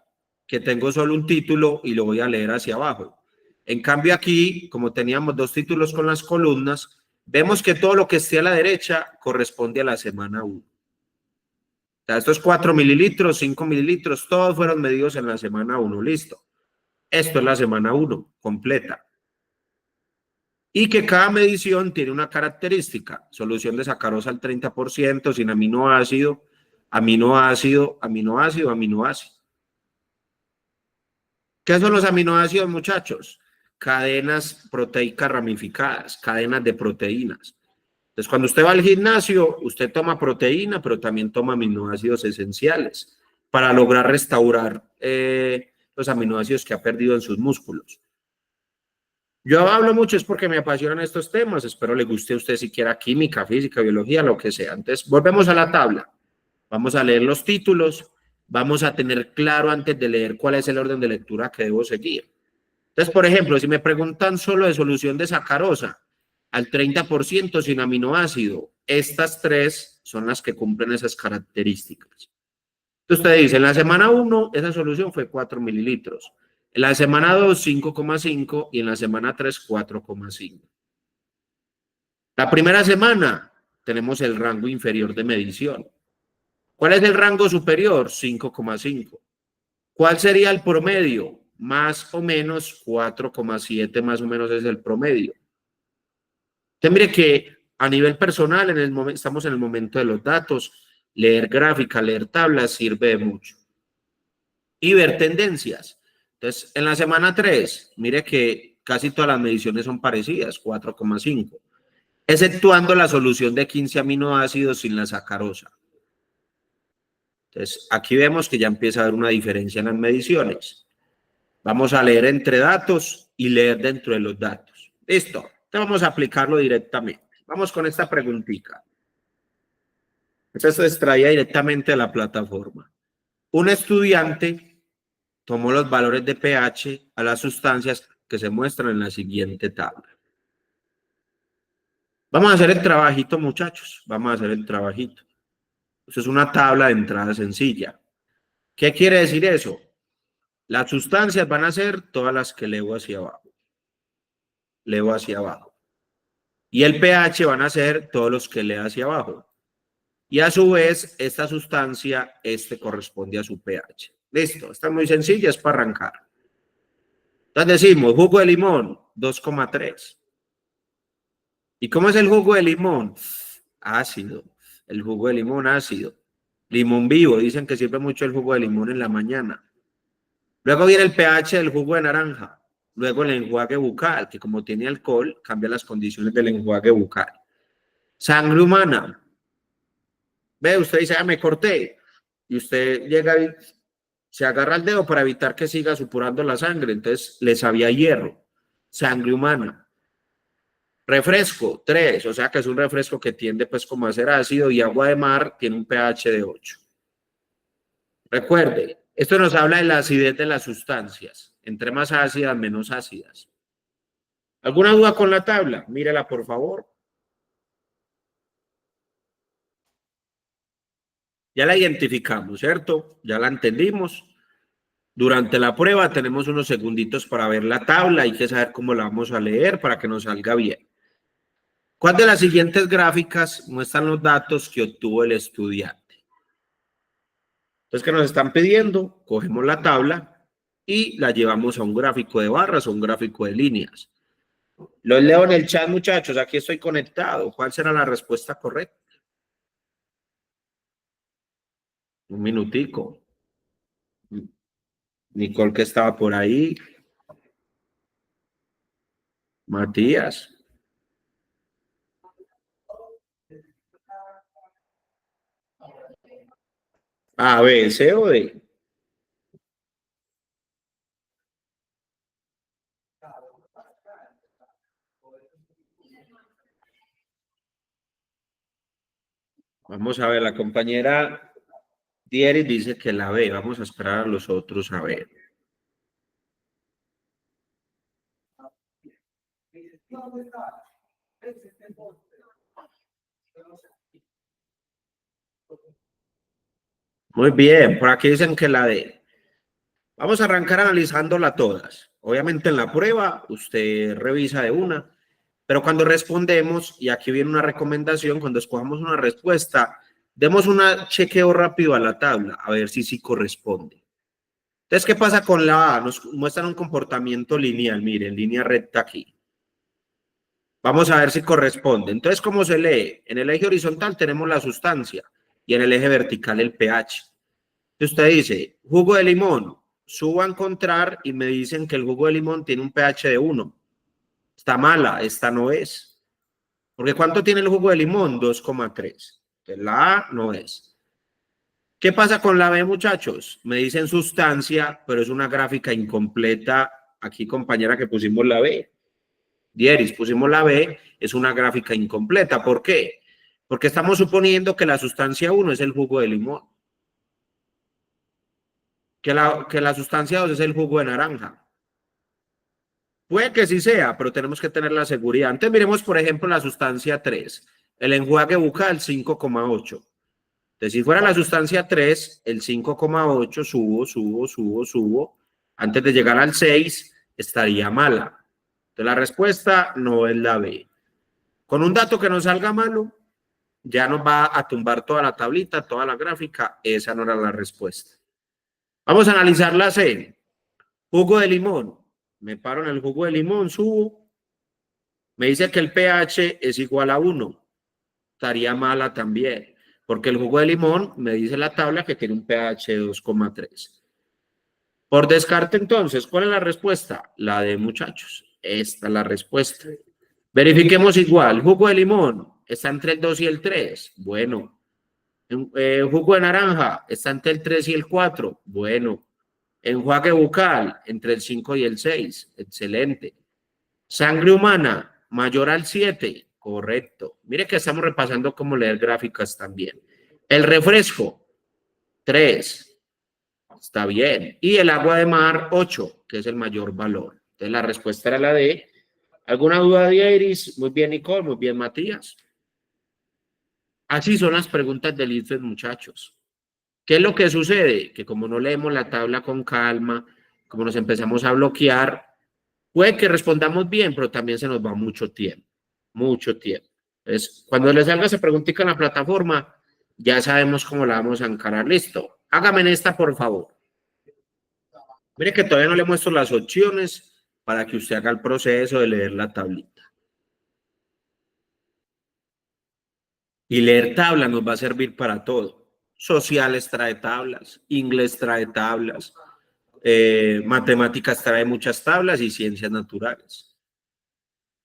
Que tengo solo un título y lo voy a leer hacia abajo. En cambio aquí, como teníamos 2 títulos con las columnas, vemos que todo lo que esté a la derecha corresponde a la semana 1. O sea, estos 4 mililitros, 5 mililitros, todos fueron medidos en la semana 1. Listo. Esto es la semana 1 completa. Y que cada medición tiene una característica. Solución de sacarosa al 30%, sin aminoácido, aminoácido, aminoácido, aminoácido. ¿Qué son los aminoácidos, muchachos? Cadenas proteicas ramificadas, cadenas de proteínas. Entonces, cuando usted va al gimnasio, usted toma proteína, pero también toma aminoácidos esenciales para lograr restaurar los aminoácidos que ha perdido en sus músculos. Yo hablo mucho es porque me apasionan estos temas. Espero le guste a usted siquiera química, física, biología, lo que sea. Entonces, volvemos a la tabla. Vamos a leer los títulos. Vamos a tener claro antes de leer cuál es el orden de lectura que debo seguir. Entonces, por ejemplo, si me preguntan solo de solución de sacarosa al 30% sin aminoácido, estas 3 son las que cumplen esas características. Entonces, usted dice, en la semana 1, esa solución fue 4 mililitros. En la semana 2, 5,5 y en la semana 3, 4,5. La primera semana tenemos el rango inferior de medición. ¿Cuál es el rango superior? 5,5. ¿Cuál sería el promedio? Más o menos 4,7 más o menos es el promedio. Usted mire que a nivel personal, estamos en el momento de los datos, leer gráfica, leer tablas sirve de mucho. Y ver tendencias. Entonces, en la semana 3, mire que casi todas las mediciones son parecidas, 4,5, exceptuando la solución de 15 aminoácidos sin la sacarosa. Entonces, aquí vemos que ya empieza a haber una diferencia en las mediciones. Vamos a leer entre datos y leer dentro de los datos. Listo. Entonces, vamos a aplicarlo directamente. Vamos con esta preguntita. Esto se extraía directamente de la plataforma. Un estudiante tomó los valores de pH a las sustancias que se muestran en la siguiente tabla. Vamos a hacer el trabajito, muchachos. Vamos a hacer el trabajito. Esto es una tabla de entrada sencilla. ¿Qué quiere decir eso? Las sustancias van a ser todas las que leo hacia abajo. Leo hacia abajo. Y el pH van a ser todos los que lea hacia abajo. Y a su vez, esta sustancia, corresponde a su pH. Listo, está muy sencilla, es para arrancar. Entonces decimos, jugo de limón, 2,3. ¿Y cómo es el jugo de limón? Ácido. El jugo de limón ácido. Limón vivo, dicen que sirve mucho el jugo de limón en la mañana. Luego viene el pH del jugo de naranja. Luego el enjuague bucal, que como tiene alcohol, cambia las condiciones del enjuague bucal. Sangre humana. Ve, usted dice, me corté. Y usted llega y se agarra el dedo para evitar que siga supurando la sangre. Entonces le sabía hierro. Sangre humana. Refresco, 3, o sea que es un refresco que tiende pues como a ser ácido, y agua de mar tiene un pH de 8. Recuerde, esto nos habla de la acidez de las sustancias. Entre más ácidas, menos ácidas. ¿Alguna duda con la tabla? Mírela, por favor. Ya la identificamos, ¿cierto? Ya la entendimos. Durante la prueba tenemos unos segunditos para ver la tabla. Hay que saber cómo la vamos a leer para que nos salga bien. ¿Cuál de las siguientes gráficas muestran los datos que obtuvo el estudiante? Entonces, ¿qué nos están pidiendo? Cogemos la tabla y la llevamos a un gráfico de barras o un gráfico de líneas. Los leo en el chat, muchachos. Aquí estoy conectado. ¿Cuál será la respuesta correcta? Un minutico. Nicole, que estaba por ahí. Matías. A, B, C o D. Vamos a ver, la compañera Dieris dice que la B. Vamos a esperar a los otros a ver. Muy bien, por aquí dicen que la D. Vamos a arrancar analizándola todas. Obviamente en la prueba usted revisa de una, pero cuando respondemos, y aquí viene una recomendación, cuando escojamos una respuesta, demos un chequeo rápido a la tabla, a ver si sí corresponde. Entonces, ¿qué pasa con la A? Nos muestran un comportamiento lineal, miren, línea recta aquí. Vamos a ver si corresponde. Entonces, ¿cómo se lee? En el eje horizontal tenemos la sustancia y en el eje vertical el pH. Usted dice, jugo de limón, subo a encontrar y me dicen que el jugo de limón tiene un pH de 1. Está mala, esta no es. Porque ¿cuánto tiene el jugo de limón? 2,3. Entonces la A no es. ¿Qué pasa con la B, muchachos? Me dicen sustancia, pero es una gráfica incompleta. Aquí, compañera, que pusimos la B. Dieris, pusimos la B, es una gráfica incompleta. ¿Por qué? Porque estamos suponiendo que la sustancia 1 es el jugo de limón. Que la sustancia 2 es el jugo de naranja. Puede que sí sea, pero tenemos que tener la seguridad. Entonces miremos, por ejemplo, la sustancia 3, el enjuague bucal 5,8. Entonces, si fuera la sustancia 3, el 5,8 subo. Antes de llegar al 6, estaría mala. Entonces, la respuesta no es la B. Con un dato que nos salga malo, ya nos va a tumbar toda la tablita, toda la gráfica. Esa no era la respuesta. Vamos a analizar la C. Jugo de limón. Me paro en el jugo de limón, subo. Me dice que el pH es igual a 1. Estaría mala también, porque el jugo de limón me dice la tabla que tiene un pH de 2,3. Por descarte, entonces, ¿cuál es la respuesta? La de, muchachos. Esta es la respuesta. Verifiquemos igual. Jugo de limón está entre el 2 y el 3. Bueno. Jugo de naranja está entre el 3 y el 4. Bueno. Enjuague bucal entre el 5 y el 6. Excelente. Sangre humana mayor al 7. Correcto. Mire que estamos repasando cómo leer gráficas también. El refresco, 3. Está bien. Y el agua de mar, 8, que es el mayor valor. Entonces la respuesta era la D. ¿Alguna duda de Iris? Muy bien, Nicole. Muy bien, Matías. Así son las preguntas del IFES, muchachos. ¿Qué es lo que sucede? Que como no leemos la tabla con calma, como nos empezamos a bloquear, puede que respondamos bien, pero también se nos va mucho tiempo. mucho tiempo. Entonces, cuando les salga esa preguntita en la plataforma, ya sabemos cómo la vamos a encarar. Listo. Hágame en esta, por favor. Mire que todavía no le muestro las opciones para que usted haga el proceso de leer la tablita. Y leer tablas nos va a servir para todo. Sociales trae tablas, inglés trae tablas, matemáticas trae muchas tablas y ciencias naturales.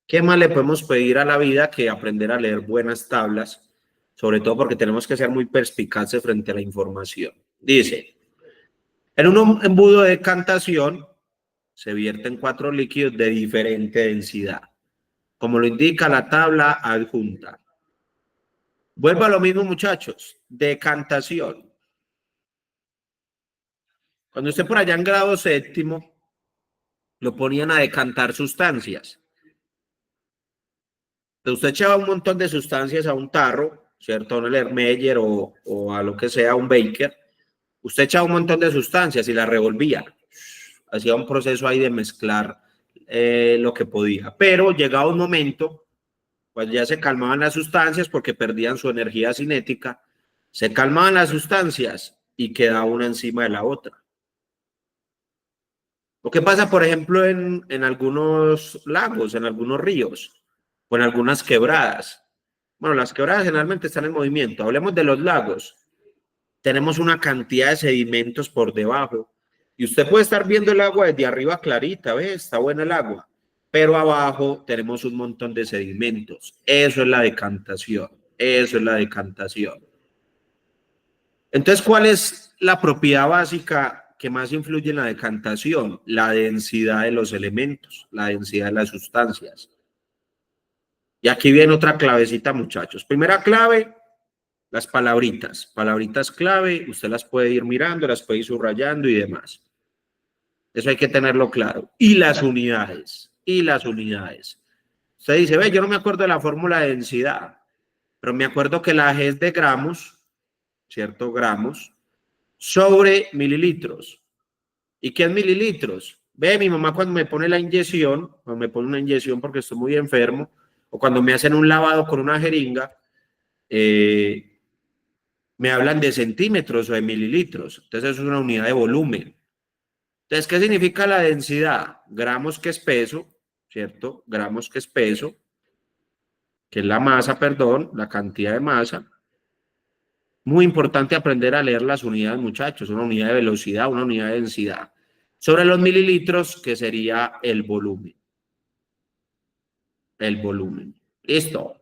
¿Qué más le podemos pedir a la vida que aprender a leer buenas tablas? Sobre todo porque tenemos que ser muy perspicaces frente a la información. Dice, en un embudo de decantación se vierten 4 líquidos de diferente densidad, como lo indica la tabla adjunta. Vuelvo a lo mismo, muchachos. Decantación. Cuando usted por allá en grado séptimo lo ponían a decantar sustancias. Entonces usted echaba un montón de sustancias a un tarro, ¿cierto? A un Erlenmeyer o a lo que sea, un Baker. Usted echaba un montón de sustancias y las revolvía. Hacía un proceso ahí de mezclar lo que podía. Pero llegaba un momento, cuando ya se calmaban las sustancias porque perdían su energía cinética, se calmaban las sustancias y quedaba una encima de la otra. Lo que pasa, por ejemplo, en algunos lagos, en algunos ríos o en algunas quebradas. Bueno, las quebradas generalmente están en movimiento. Hablemos de los lagos. Tenemos una cantidad de sedimentos por debajo y usted puede estar viendo el agua desde arriba clarita, ¿ves? Está buena el agua, pero abajo tenemos un montón de sedimentos. Eso es la decantación. Eso es la decantación. Entonces, ¿cuál es la propiedad básica que más influye en la decantación? La densidad de los elementos, la densidad de las sustancias. Y aquí viene otra clavecita, muchachos. Primera clave, las palabritas. Palabritas clave, usted las puede ir mirando, las puede ir subrayando y demás. Eso hay que tenerlo claro. Y las unidades. Y las unidades. Usted dice, ve, yo no me acuerdo de la fórmula de densidad, pero me acuerdo que la G es de gramos, ¿cierto? Gramos, sobre mililitros. ¿Y qué es mililitros? Ve, mi mamá cuando me pone la inyección, cuando me pone una inyección porque estoy muy enfermo, o cuando me hacen un lavado con una jeringa, me hablan de centímetros o de mililitros. Entonces eso es una unidad de volumen. Entonces, ¿qué significa la densidad? Gramos que es peso, ¿cierto? Gramos que es peso, que es la masa, perdón, la cantidad de masa. Muy importante aprender a leer las unidades, muchachos. Una unidad de velocidad, una unidad de densidad. Sobre los mililitros, que sería el volumen. El volumen. Listo.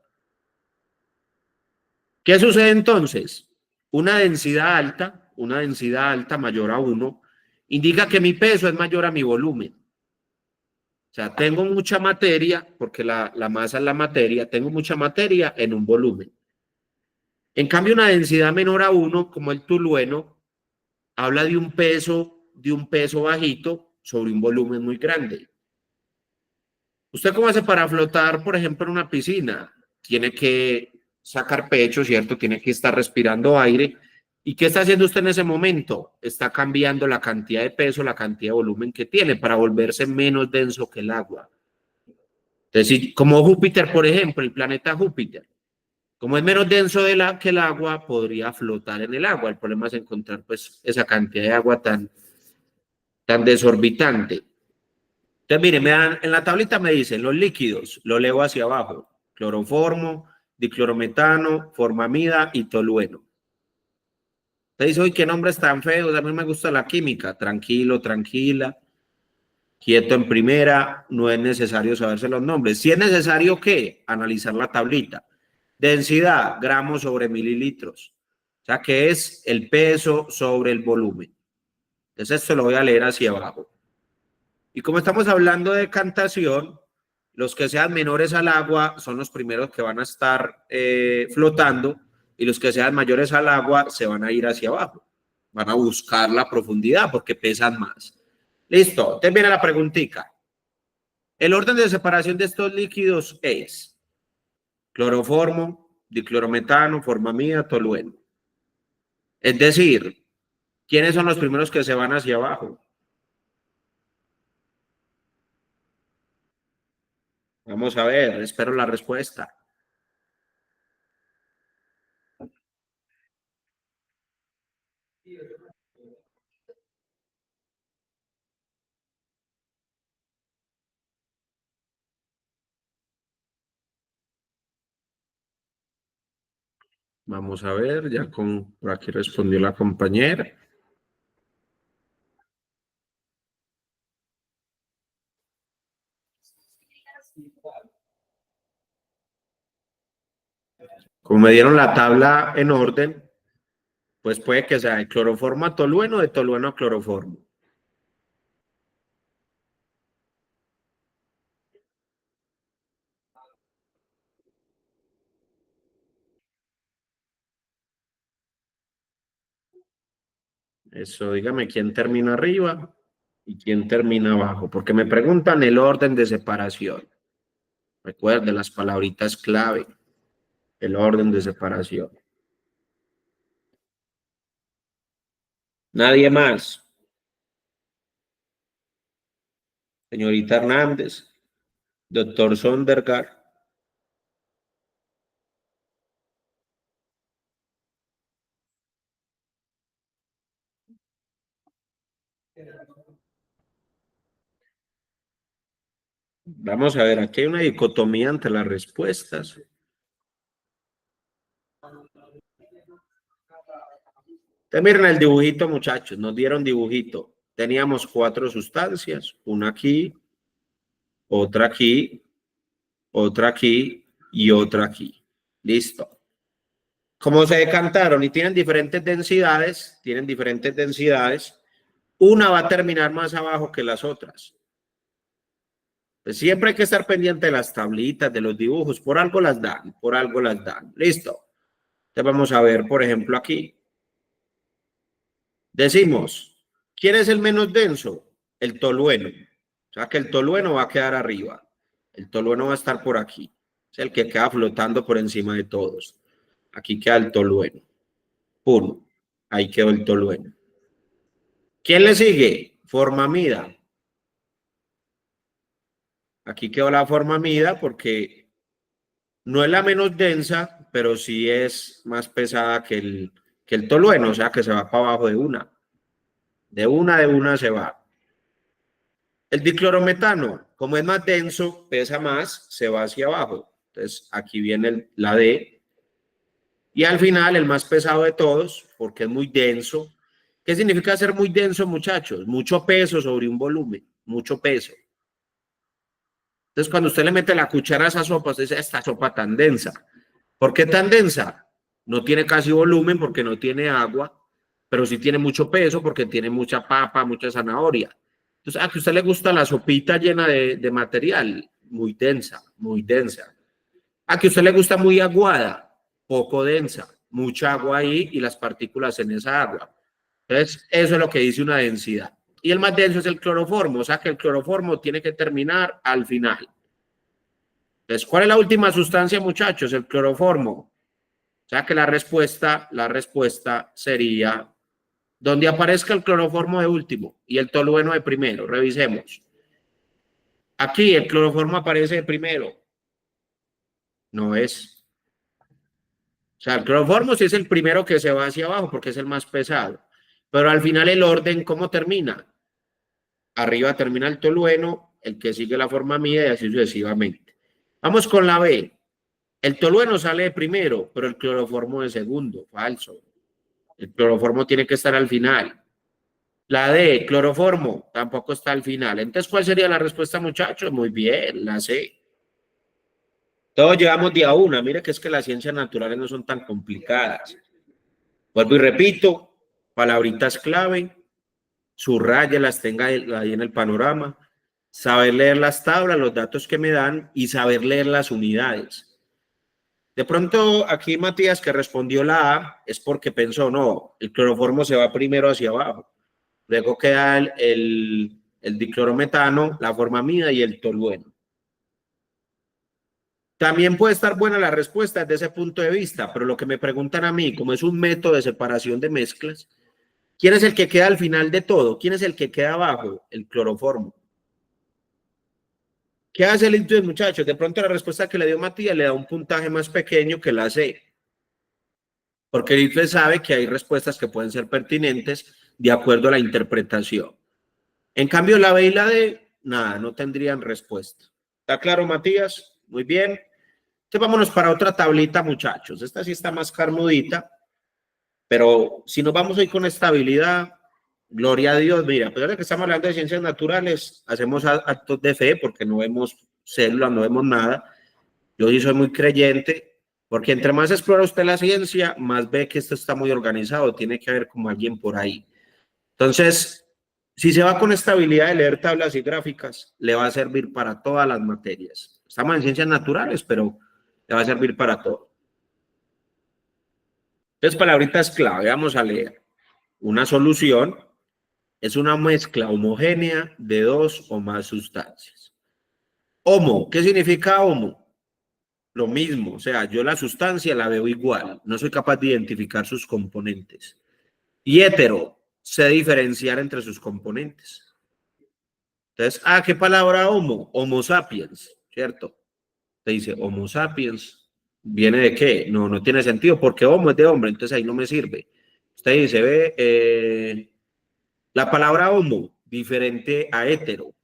¿Qué sucede entonces? Una densidad alta mayor a 1, indica que mi peso es mayor a mi volumen. O sea, tengo mucha materia, porque la masa es la materia, tengo mucha materia en un volumen. En cambio, una densidad menor a 1, como el tolueno, habla de un peso bajito sobre un volumen muy grande. ¿Usted cómo hace para flotar, por ejemplo, en una piscina? Tiene que sacar pecho, ¿cierto? Tiene que estar respirando aire. ¿Y qué está haciendo usted en ese momento? Está cambiando la cantidad de peso, la cantidad de volumen que tiene para volverse menos denso que el agua. Entonces, como Júpiter, por ejemplo, el planeta Júpiter, como es menos denso que el agua, podría flotar en el agua. El problema es encontrar pues esa cantidad de agua tan desorbitante. Entonces, mire, en la tablita me dicen los líquidos, lo leo hacia abajo: cloroformo, diclorometano, formamida y tolueno. Usted dice, oye, qué nombres tan feos, a mí me gusta la química. Tranquilo, tranquila, quieto en primera, no es necesario saberse los nombres. Si es necesario, ¿qué? Analizar la tablita. Densidad, gramos sobre mililitros. O sea, que es el peso sobre el volumen. Entonces, esto lo voy a leer hacia abajo. Y como estamos hablando de decantación, los que sean menores al agua son los primeros que van a estar flotando, y los que sean mayores al agua se van a ir hacia abajo. Van a buscar la profundidad porque pesan más. Listo, entonces viene la preguntita. El orden de separación de estos líquidos es cloroformo, diclorometano, formamida, tolueno. Es decir, ¿quiénes son los primeros que se van hacia abajo? Vamos a ver, espero la respuesta. Vamos a ver, ya por aquí respondió la compañera. Como me dieron la tabla en orden, pues puede que sea de cloroformo a tolueno, de tolueno a cloroformo. Eso, dígame quién termina arriba y quién termina abajo, porque me preguntan el orden de separación. Recuerden las palabritas clave, el orden de separación. Nadie más. Señorita Hernández, doctor Sondergaard. Vamos a ver, aquí hay una dicotomía entre las respuestas. Entonces, miren el dibujito, muchachos, nos dieron dibujito. Teníamos 4 sustancias, una aquí, otra aquí, otra aquí y otra aquí. Listo. Como se decantaron y tienen diferentes densidades, una va a terminar más abajo que las otras. Pues siempre hay que estar pendiente de las tablitas, de los dibujos, por algo las dan, por algo las dan. Listo. Entonces vamos a ver, por ejemplo, aquí. Decimos, ¿quién es el menos denso? El tolueno. O sea que el tolueno va a quedar arriba. El tolueno va a estar por aquí. Es el que queda flotando por encima de todos. Aquí queda el tolueno. Pum. Ahí quedó el tolueno. ¿Quién le sigue? Formamida. Aquí quedó la formamida porque no es la menos densa, pero sí es más pesada que el tolueno, o sea que se va para abajo de una. De una se va. El diclorometano, como es más denso, pesa más, se va hacia abajo. Entonces aquí viene la D. Y al final el más pesado de todos, porque es muy denso. ¿Qué significa ser muy denso, muchachos? Mucho peso sobre un volumen, mucho peso. Entonces, cuando usted le mete la cuchara a esa sopa, usted dice, esta sopa tan densa. ¿Por qué tan densa? No tiene casi volumen porque no tiene agua, pero sí tiene mucho peso porque tiene mucha papa, mucha zanahoria. Entonces, a que a usted le gusta la sopita llena de material, muy densa, muy densa. A que a usted le gusta muy aguada, poco densa, mucha agua ahí y las partículas en esa agua. Entonces, eso es lo que dice una densidad. Y el más denso es el cloroformo, o sea que el cloroformo tiene que terminar al final. Entonces, ¿cuál es la última sustancia, muchachos? El cloroformo. O sea que la respuesta sería donde aparezca el cloroformo de último y el tolueno de primero. Revisemos. Aquí el cloroformo aparece de primero. No es. O sea, el cloroformo sí es el primero que se va hacia abajo porque es el más pesado. Pero al final el orden, ¿cómo termina? Arriba termina el tolueno, el que sigue la forma mía y así sucesivamente. Vamos con la B. El tolueno sale de primero, pero el cloroformo de segundo. Falso. El cloroformo tiene que estar al final. La D, cloroformo, tampoco está al final. Entonces, ¿cuál sería la respuesta, muchachos? Muy bien, la C. Todos llevamos día una. Mire que es que las ciencias naturales no son tan complicadas. Vuelvo y repito, palabritas clave, subrayalas, tenga ahí en el panorama, saber leer las tablas, los datos que me dan y saber leer las unidades. De pronto, aquí Matías que respondió la A es porque pensó, no, el cloroformo se va primero hacia abajo. Luego queda el diclorometano, la formamida y el tolueno. También puede estar buena la respuesta desde ese punto de vista, pero lo que me preguntan a mí, como es un método de separación de mezclas, ¿quién es el que queda al final de todo? ¿Quién es el que queda abajo? El cloroformo. ¿Qué hace el ITFES, muchachos? De pronto la respuesta que le dio Matías le da un puntaje más pequeño que la C. Porque el ITFES sabe que hay respuestas que pueden ser pertinentes de acuerdo a la interpretación. En cambio, la B y la D, nada, no tendrían respuesta. ¿Está claro, Matías? Muy bien. Entonces vámonos para otra tablita, muchachos. Esta sí está más carnudita, pero si nos vamos hoy con estabilidad, gloria a Dios. Mira, a pesar de que estamos hablando de ciencias naturales, hacemos actos de fe porque no vemos células, no vemos nada. Yo sí soy muy creyente, porque entre más explora usted la ciencia, más ve que esto está muy organizado, tiene que haber como alguien por ahí. Entonces, si se va con estabilidad de leer tablas y gráficas, le va a servir para todas las materias. Estamos en ciencias naturales, pero le va a servir para todo. Entonces, palabritas clave, vamos a leer. Una solución es una mezcla homogénea de dos o más sustancias. Homo, ¿qué significa homo? Lo mismo, o sea, yo la sustancia la veo igual, no soy capaz de identificar sus componentes. Y hetero, sé diferenciar entre sus componentes. Entonces, ¿qué palabra homo? Homo sapiens, ¿cierto? Te dice Homo sapiens, ¿viene de qué? No, no tiene sentido, porque homo es de hombre, entonces ahí no me sirve. Usted dice, ve, la palabra homo, diferente a hetero.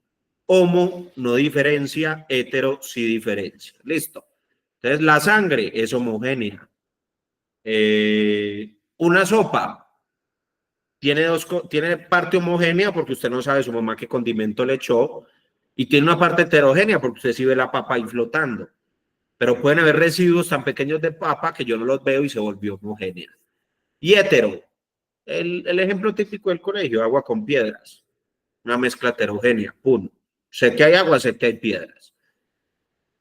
Homo no diferencia, hetero sí diferencia. Listo. Entonces, la sangre es homogénea. Una sopa tiene parte homogénea porque usted no sabe su mamá qué condimento le echó, y tiene una parte heterogénea porque usted sí ve la papa ahí flotando. Pero pueden haber residuos tan pequeños de papa que yo no los veo y se volvió homogénea. Y hetero, el ejemplo típico del colegio, agua con piedras, una mezcla heterogénea, pum. Sé que hay agua, sé que hay piedras.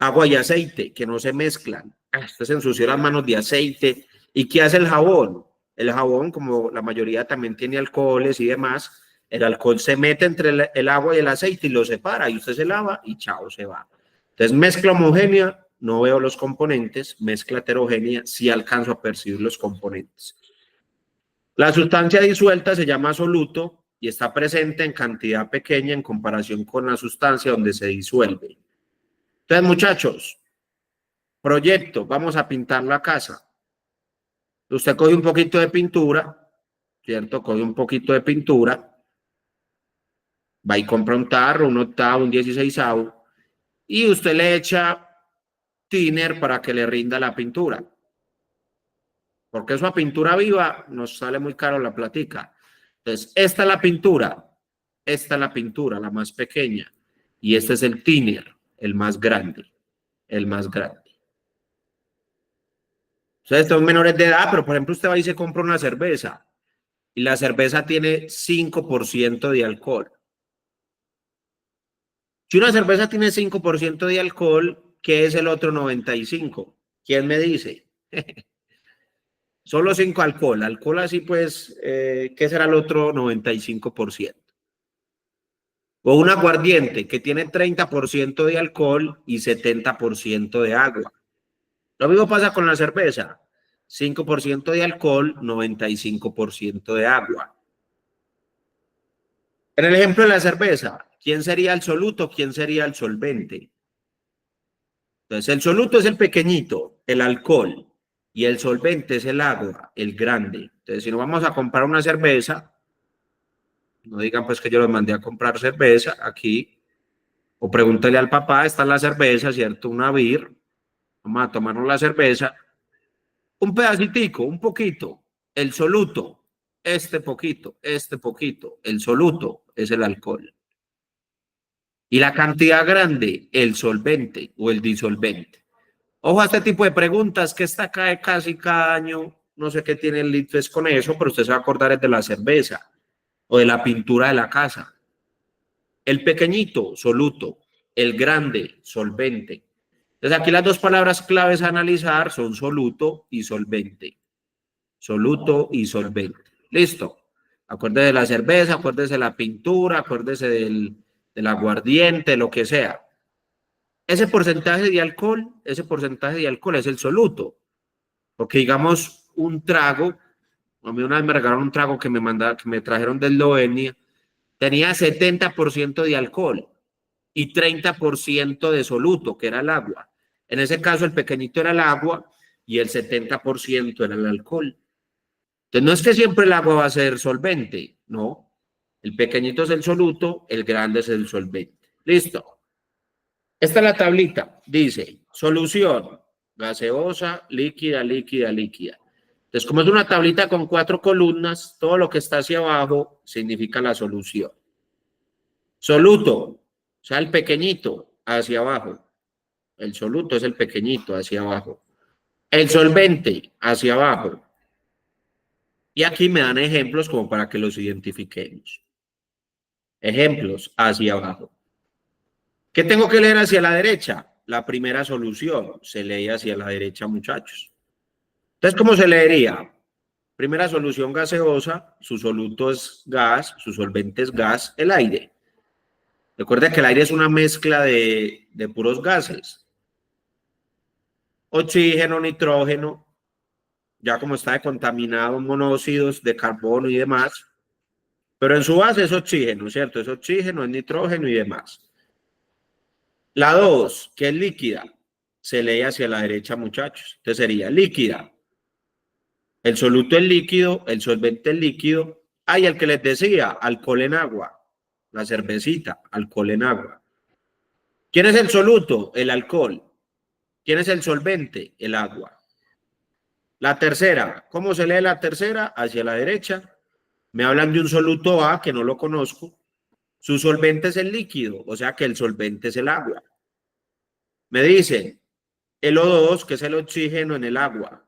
Agua y aceite, que no se mezclan. Usted se ensució las manos de aceite. ¿Y qué hace el jabón? El jabón, como la mayoría también tiene alcoholes y demás, el alcohol se mete entre el agua y el aceite y lo separa, y usted se lava y chao, se va. Entonces, mezcla homogénea, no veo los componentes. Mezcla heterogénea, sí alcanzo a percibir los componentes. La sustancia disuelta se llama soluto y está presente en cantidad pequeña en comparación con la sustancia donde se disuelve. Entonces, muchachos, proyecto, vamos a pintar la casa. Usted coge un poquito de pintura, ¿cierto? Coge un poquito de pintura, va y compra un tarro, un octavo, un 16avo, y usted le echa thinner para que le rinda la pintura. Porque eso a pintura viva nos sale muy caro la platica. Entonces, esta es la pintura, la más pequeña, y este es el thinner, el más grande, el más grande. Entonces, estos menores de edad, pero por ejemplo, usted va y se compra una cerveza, y la cerveza tiene 5% de alcohol. Si una cerveza tiene 5% de alcohol, ¿qué es el otro 95%? ¿Quién me dice? Solo 5 alcohol. Alcohol así pues, ¿qué será el otro 95%? O un aguardiente que tiene 30% de alcohol y 70% de agua. Lo mismo pasa con la cerveza. 5% de alcohol, 95% de agua. En el ejemplo de la cerveza, ¿quién sería el soluto? ¿Quién sería el solvente? Entonces, el soluto es el pequeñito, el alcohol, y el solvente es el agua, el grande. Entonces, si nos vamos a comprar una cerveza, no digan pues que yo los mandé a comprar cerveza aquí, o pregúntale al papá, está la cerveza, ¿cierto? Una beer, vamos a tomarnos la cerveza, un pedacitico, un poquito, el soluto, este poquito, el soluto es el alcohol. Y la cantidad grande, el solvente o el disolvente. Ojo a este tipo de preguntas que esta cae casi cada año. No sé qué tiene el ITFES con eso, pero usted se va a acordar es de la cerveza o de la pintura de la casa. El pequeñito, soluto. El grande, solvente. Entonces aquí las dos palabras claves a analizar son soluto y solvente. Soluto y solvente. Listo. Acuérdese de la cerveza, acuérdese de la pintura, acuérdese del aguardiente, lo que sea. Ese porcentaje de alcohol es el soluto. Porque digamos un trago, a mí una vez me regalaron un trago que me trajeron de Eslovenia, tenía 70% de alcohol. y 30% de soluto, que era el agua. En ese caso, el pequeñito era el agua y el 70% era el alcohol. Entonces, no es que siempre el agua va a ser solvente, no. El pequeñito es el soluto, el grande es el solvente. Listo. Esta es la tablita. Dice, solución, gaseosa, líquida, líquida, líquida. Entonces, como es una tablita con 4 columnas, todo lo que está hacia abajo significa la solución. Soluto, o sea, el pequeñito hacia abajo. El soluto es el pequeñito hacia abajo. El solvente hacia abajo. Y aquí me dan ejemplos como para que los identifiquemos. Ejemplos hacia abajo. ¿Qué tengo que leer hacia la derecha? La primera solución se lee hacia la derecha, muchachos. Entonces, ¿cómo se leería? Primera solución gaseosa, su soluto es gas, su solvente es gas, el aire. Recuerda que el aire es una mezcla de puros gases. Oxígeno, nitrógeno, ya como está contaminado, monóxidos de carbono y demás, pero en su base es oxígeno, ¿cierto? Es oxígeno, es nitrógeno y demás. La 2, que es líquida, se lee hacia la derecha, muchachos. Entonces sería líquida. El soluto es líquido, el solvente es líquido. Hay el que les decía, alcohol en agua. La cervecita, alcohol en agua. ¿Quién es el soluto? El alcohol. ¿Quién es el solvente? El agua. La tercera, ¿cómo se lee la tercera? Hacia la derecha. Me hablan de un soluto A que no lo conozco. Su solvente es el líquido, o sea que el solvente es el agua. Me dicen el O2, que es el oxígeno en el agua.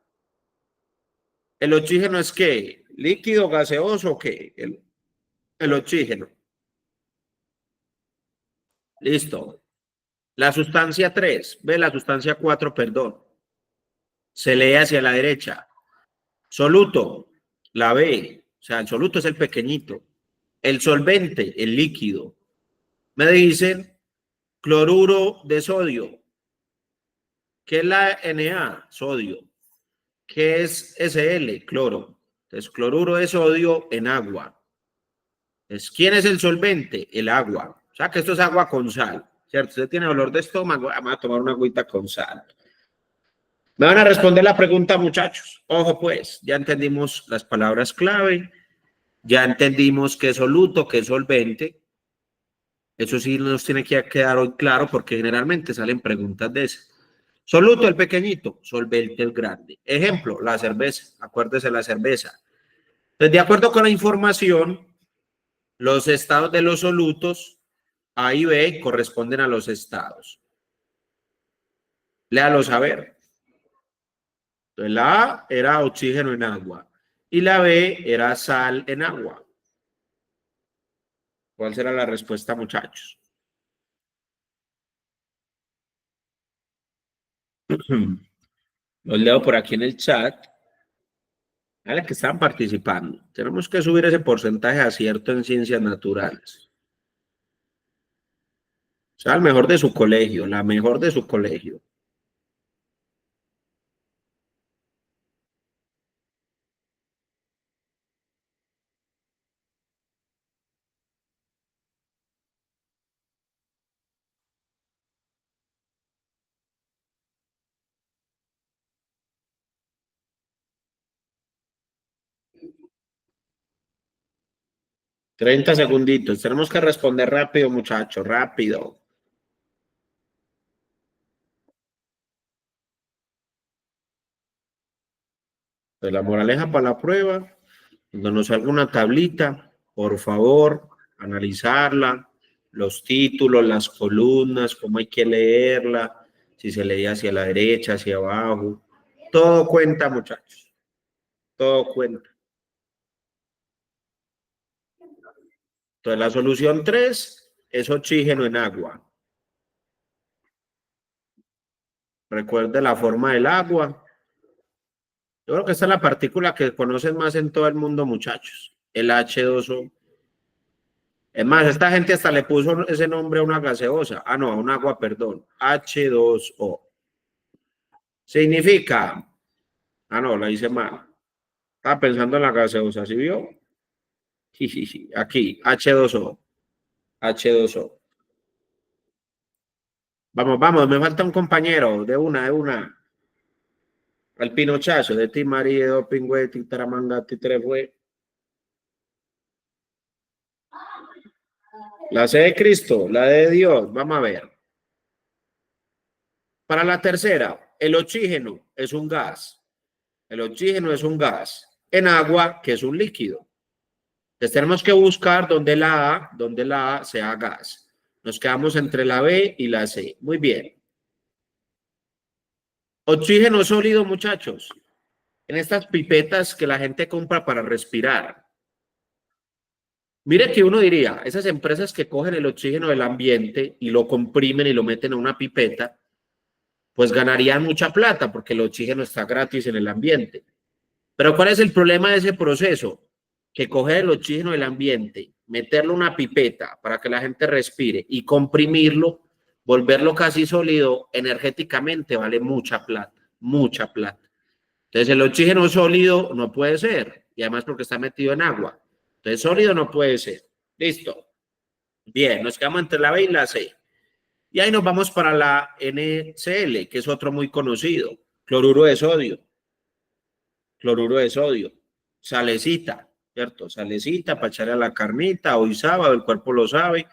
¿El oxígeno es qué? ¿Líquido, gaseoso o qué? El oxígeno. Listo. La sustancia 3, ve la sustancia 4, perdón. Se lee hacia la derecha. Soluto, la B. O sea, el soluto es el pequeñito. El solvente, el líquido. Me dicen cloruro de sodio. ¿Qué es la Na? Sodio. ¿Qué es Sl? Cloro. Entonces, cloruro de sodio en agua. Entonces, ¿quién es el solvente? El agua. O sea, que esto es agua con sal, ¿cierto? Usted tiene dolor de estómago, vamos a tomar una agüita con sal. Me van a responder la pregunta, muchachos. Ojo, pues, ya entendimos las palabras clave, ya entendimos qué es soluto, qué es solvente. Eso sí nos tiene que quedar hoy claro porque generalmente salen preguntas de esas. Soluto el pequeñito, solvente el grande. Ejemplo, la cerveza. Acuérdese la cerveza. Entonces, de acuerdo con la información, los estados de los solutos A y B corresponden a los estados. Léalo saber. Entonces, la A era oxígeno en agua y la B era sal en agua. ¿Cuál será la respuesta, muchachos? Los leo por aquí en el chat. A la que están participando. Tenemos que subir ese porcentaje de acierto en ciencias naturales. O sea, el mejor de su colegio, la mejor de su colegio. Treinta segunditos. Tenemos que responder rápido, muchachos, rápido. Pues la moraleja para la prueba, cuando nos salga una tablita, por favor, analizarla, los títulos, las columnas, cómo hay que leerla, si se lee hacia la derecha, hacia abajo. Todo cuenta, muchachos. Todo cuenta. Entonces, la solución 3 es oxígeno en agua. Recuerde la forma del agua. Yo creo que esta es la partícula que conocen más en todo el mundo, muchachos. El H2O. Es más, esta gente hasta le puso ese nombre a una gaseosa. Ah, no, a un agua, perdón. H2O. Significa. Ah, no, la hice mal. Estaba pensando en la gaseosa, ¿sí vio? Sí, sí, sí. Aquí, H2O. H2O. Vamos, vamos, me falta un compañero, de una, de una. Al pinochazo, de ti, marido, pingüe, titaramanga, titrefue. La C de Cristo, la D de Dios, vamos a ver. Para la tercera, el oxígeno es un gas. El oxígeno es un gas en agua, que es un líquido. Entonces tenemos que buscar donde la A sea gas. Nos quedamos entre la B y la C. Muy bien. Oxígeno sólido, muchachos. En estas pipetas que la gente compra para respirar. Mire que uno diría, esas empresas que cogen el oxígeno del ambiente y lo comprimen y lo meten en una pipeta, pues ganarían mucha plata porque el oxígeno está gratis en el ambiente. Pero ¿cuál es el problema de ese proceso? Que coger el oxígeno del ambiente, meterlo en una pipeta para que la gente respire y comprimirlo, volverlo casi sólido, energéticamente vale mucha plata, mucha plata. Entonces el oxígeno sólido no puede ser, y además porque está metido en agua. Entonces sólido no puede ser. Listo. Bien, nos quedamos entre la B y la C. Y ahí nos vamos para la NCl, que es otro muy conocido, cloruro de sodio. Cloruro de sodio, salecita, ¿cierto? Salecita para echarle a la carnita, hoy sábado, el cuerpo lo sabe.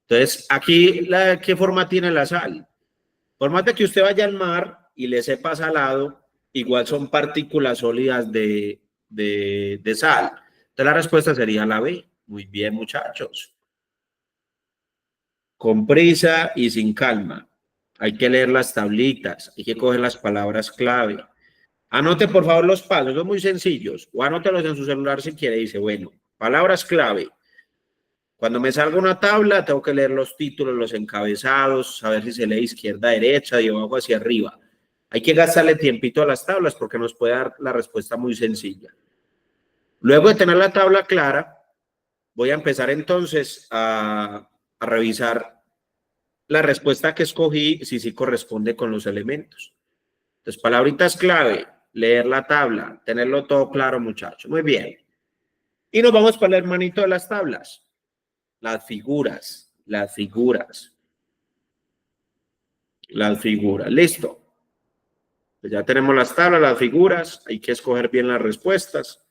Entonces, aquí, ¿qué forma tiene la sal? Por más de que usted vaya al mar y le sepa salado, igual son partículas sólidas de sal. Entonces, la respuesta sería la B. Muy bien, muchachos. Con prisa y sin calma. Hay que leer las tablitas, hay que coger las palabras clave. Anote por favor los pasos, son muy sencillos, o anótelos en su celular si quiere. Dice, bueno, palabras clave. Cuando me salga una tabla, tengo que leer los títulos, los encabezados, saber si se lee izquierda, derecha, de abajo hacia arriba. Hay que gastarle tiempito a las tablas porque nos puede dar la respuesta muy sencilla. Luego de tener la tabla clara, voy a empezar entonces a revisar la respuesta que escogí, si sí corresponde con los elementos. Entonces, palabritas clave, leer la tabla, tenerlo todo claro, muchachos. Muy bien. Y nos vamos para el hermanito de las tablas. Las figuras, las figuras. Las figuras. Listo. Pues ya tenemos las tablas, las figuras. Hay que escoger bien las respuestas.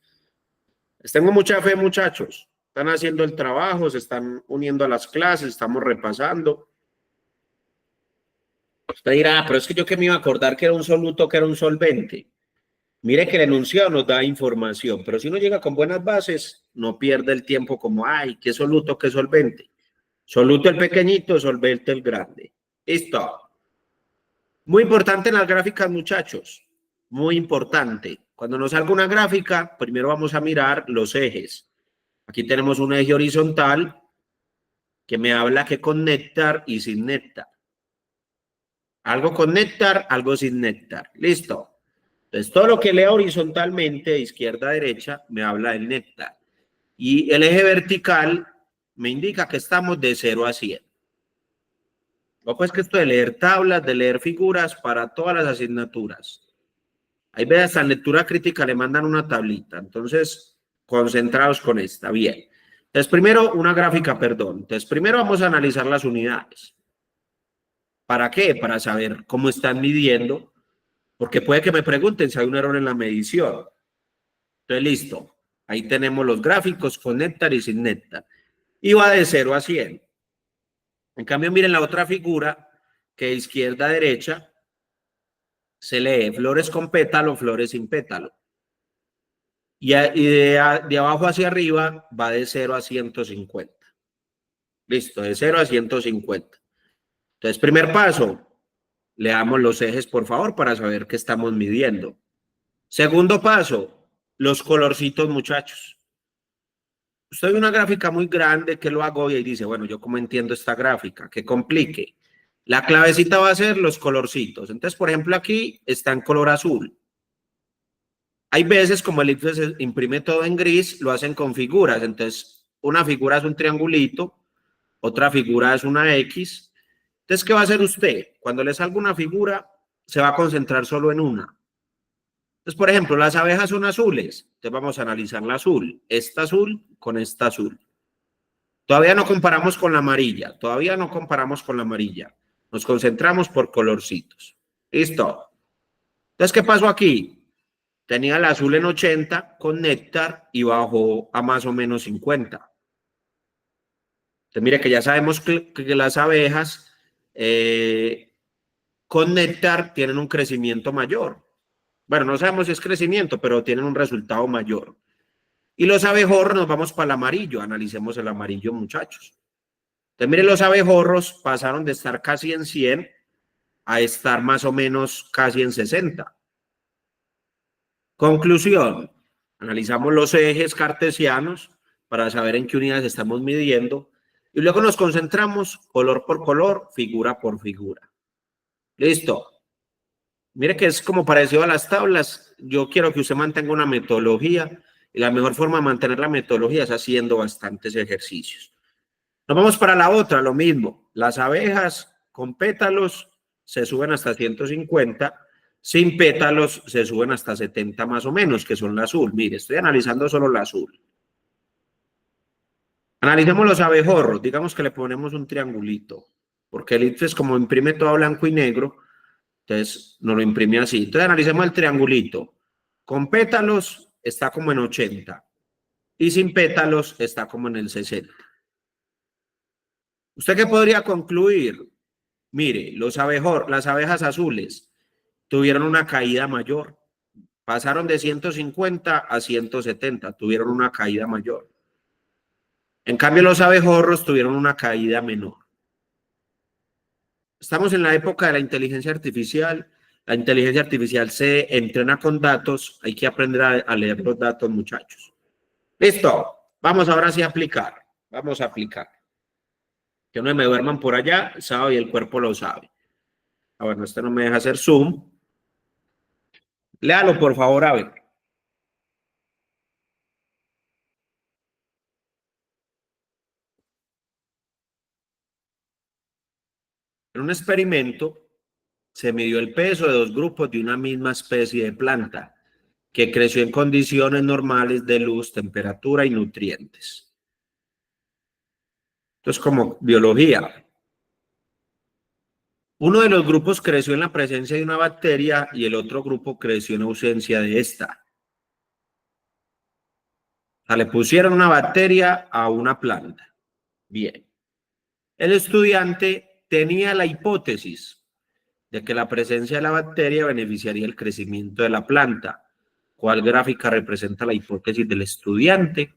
Les tengo mucha fe, muchachos. Están haciendo el trabajo, se están uniendo a las clases, estamos repasando. Usted dirá, pero es que yo que me iba a acordar que era un soluto, que era un solvente. Mire que el enunciado nos da información, pero si uno llega con buenas bases, no pierde el tiempo como, ay, qué soluto, qué solvente. Soluto el pequeñito, solvente el grande. Listo. Muy importante en las gráficas, muchachos. Muy importante. Cuando nos salga una gráfica, primero vamos a mirar los ejes. Aquí tenemos un eje horizontal que me habla que con néctar y sin néctar. Algo con néctar, algo sin néctar. Listo. Entonces, todo lo que lea horizontalmente, de izquierda a derecha, me habla del néctar. Y el eje vertical me indica que estamos de 0 a 100. No, pues que esto de leer tablas, de leer figuras para todas las asignaturas. Ahí veas, hasta en lectura crítica le mandan una tablita. Entonces, concentrados con esta. Bien. Entonces, primero, una gráfica, perdón. Entonces, primero vamos a analizar las unidades. ¿Para qué? Para saber cómo están midiendo. Porque puede que me pregunten si hay un error en la medición. Entonces, listo. Ahí tenemos los gráficos con néctar y sin néctar. Y va de 0 a 100. En cambio, miren la otra figura, que de izquierda a derecha se lee flores con pétalo, flores sin pétalo. Y de abajo hacia arriba va de 0 a 150. Listo, de 0 a 150. Entonces, primer paso, leamos los ejes, por favor, para saber qué estamos midiendo. Segundo paso, los colorcitos, muchachos. Usted ve una gráfica muy grande que lo hago y dice, bueno, yo cómo entiendo esta gráfica, que complique. La clavecita va a ser los colorcitos. Entonces, por ejemplo, aquí está en color azul. Hay veces, como el IFE se imprime todo en gris, lo hacen con figuras. Entonces, una figura es un triangulito, otra figura es una X. Entonces, ¿qué va a hacer usted? Cuando le salga una figura, se va a concentrar solo en una. Entonces, por ejemplo, las abejas son azules. Entonces, vamos a analizar la azul. Esta azul con esta azul. Todavía no comparamos con la amarilla. Todavía no comparamos con la amarilla. Nos concentramos por colorcitos. Listo. Entonces, ¿qué pasó aquí? Tenía el azul en 80 con néctar y bajó a más o menos 50. Entonces, mire que ya sabemos que las abejas con néctar tienen un crecimiento mayor. Bueno, no sabemos si es crecimiento, pero tienen un resultado mayor. Y los abejorros nos vamos para el amarillo. Analicemos el amarillo, muchachos. Entonces, miren, los abejorros pasaron de estar casi en 100 a estar más o menos casi en 60. Conclusión. Analizamos los ejes cartesianos para saber en qué unidades estamos midiendo y luego nos concentramos color por color, figura por figura. Listo. Mire que es como parecido a las tablas. Yo quiero que usted mantenga una metodología y la mejor forma de mantener la metodología es haciendo bastantes ejercicios. Nos vamos para la otra, lo mismo. Las abejas con pétalos se suben hasta 150, sin pétalos se suben hasta 70 más o menos, que son la azul. Mire, estoy analizando solo la azul. Analicemos los abejorros. Digamos que le ponemos un triangulito, porque el ITFES como imprime todo blanco y negro, entonces nos lo imprime así. Entonces analicemos el triangulito. Con pétalos está como en 80 y sin pétalos está como en el 60. ¿Usted qué podría concluir? Mire, las abejas azules tuvieron una caída mayor. Pasaron de 150 a 170, tuvieron una caída mayor. En cambio, los abejorros tuvieron una caída menor. Estamos en la época de la inteligencia artificial. La inteligencia artificial se entrena con datos. Hay que aprender a leer los datos, muchachos. Listo. Vamos ahora sí a aplicar. Vamos a aplicar. Que no me duerman por allá, sabe y el cuerpo lo sabe. Ah, bueno, este no me deja hacer zoom. Léalo, por favor, a ver. En un experimento se midió el peso de dos grupos de una misma especie de planta que creció en condiciones normales de luz, temperatura y nutrientes. Entonces, como biología. Uno de los grupos creció en la presencia de una bacteria y el otro grupo creció en ausencia de esta. O sea, le pusieron una bacteria a una planta. Bien. El estudiante tenía la hipótesis de que la presencia de la bacteria beneficiaría el crecimiento de la planta. ¿Cuál gráfica representa la hipótesis del estudiante?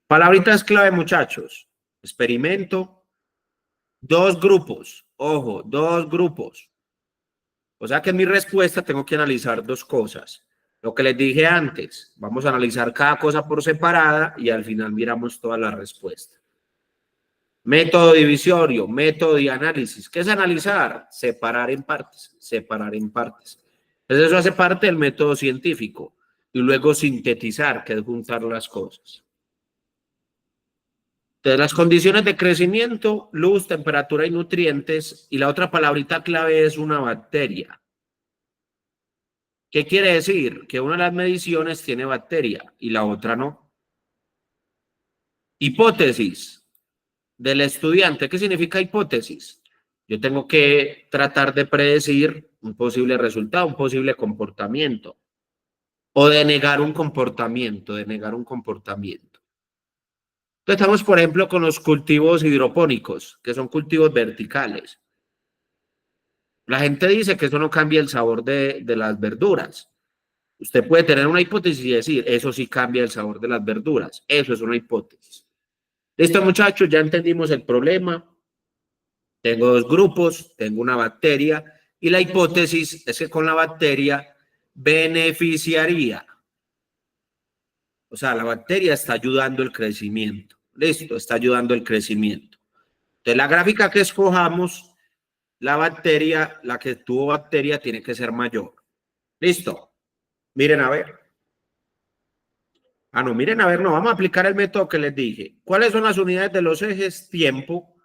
Palabritas clave, muchachos. Experimento. Dos grupos. Ojo, dos grupos. O sea que en mi respuesta tengo que analizar dos cosas. Lo que les dije antes, vamos a analizar cada cosa por separada y al final miramos toda la respuesta. Método divisorio, método de análisis. ¿Qué es analizar? Separar en partes, separar en partes. Entonces eso hace parte del método científico. Y luego sintetizar, que es juntar las cosas. Entonces las condiciones de crecimiento, luz, temperatura y nutrientes. Y la otra palabrita clave es una bacteria. ¿Qué quiere decir? Que una de las mediciones tiene bacteria y la otra no. Hipótesis del estudiante. ¿Qué significa hipótesis? Yo tengo que tratar de predecir un posible resultado, un posible comportamiento. O de negar un comportamiento, de negar un comportamiento. Entonces estamos, por ejemplo, con los cultivos hidropónicos, que son cultivos verticales. La gente dice que eso no cambia el sabor de las verduras. Usted puede tener una hipótesis y decir, eso sí cambia el sabor de las verduras. Eso es una hipótesis. Listo, muchachos, ya entendimos el problema. Tengo dos grupos, tengo una bacteria y la hipótesis es que con la bacteria beneficiaría. O sea, la bacteria está ayudando el crecimiento. Listo, está ayudando el crecimiento. Entonces, la gráfica que escojamos, la bacteria, la que tuvo bacteria tiene que ser mayor. Listo. Miren a ver. No, miren a ver, no, vamos a aplicar el método que les dije. ¿Cuáles son las unidades de los ejes? Tiempo,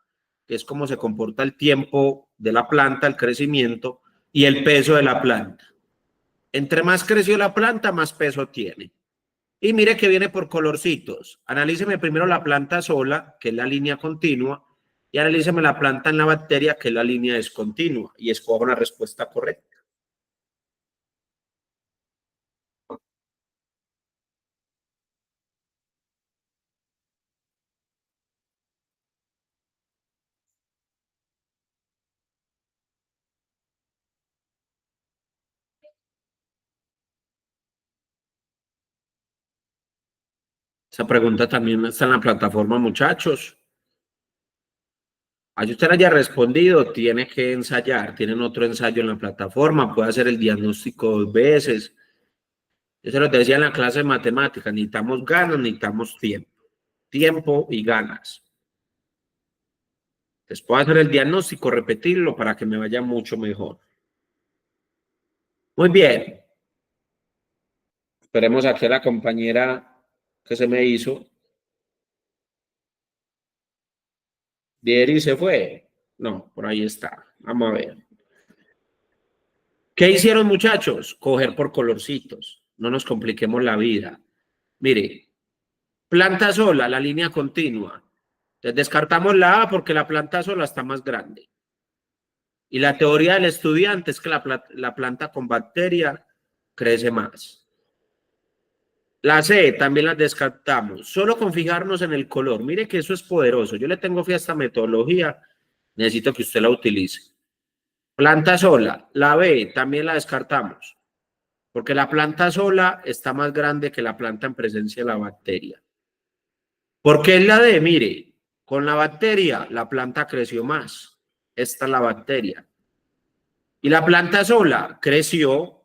que es cómo se comporta el tiempo de la planta, el crecimiento, y el peso de la planta. Entre más creció la planta, más peso tiene. Y mire que viene por colorcitos. Analíceme primero la planta sola, que es la línea continua, y analíceme la planta en la bacteria, que es la línea discontinua, y escoja una respuesta correcta. Esa pregunta también está en la plataforma, muchachos. Así usted haya respondido, tiene que ensayar. Tienen otro ensayo en la plataforma, puede hacer el diagnóstico 2 veces. Yo se lo decía en la clase de matemáticas, necesitamos ganas, necesitamos tiempo. Tiempo y ganas. Entonces puedo hacer el diagnóstico, repetirlo para que me vaya mucho mejor. Muy bien. Esperemos aquí a la compañera que se me hizo. Dieri se fue. No, por ahí está. Vamos a ver. ¿Qué hicieron, muchachos? Coger por colorcitos. No nos compliquemos la vida. Mire, planta sola, la línea continua. Entonces descartamos la A porque la planta sola está más grande. Y la teoría del estudiante es que la planta con bacteria crece más. La C también la descartamos. Solo con fijarnos en el color. Mire que eso es poderoso. Yo le tengo fe a esta metodología. Necesito que usted la utilice. Planta sola. La B también la descartamos. Porque la planta sola está más grande que la planta en presencia de la bacteria. ¿Por qué es la D? Mire, con la bacteria la planta creció más. Esta es la bacteria. Y la planta sola creció,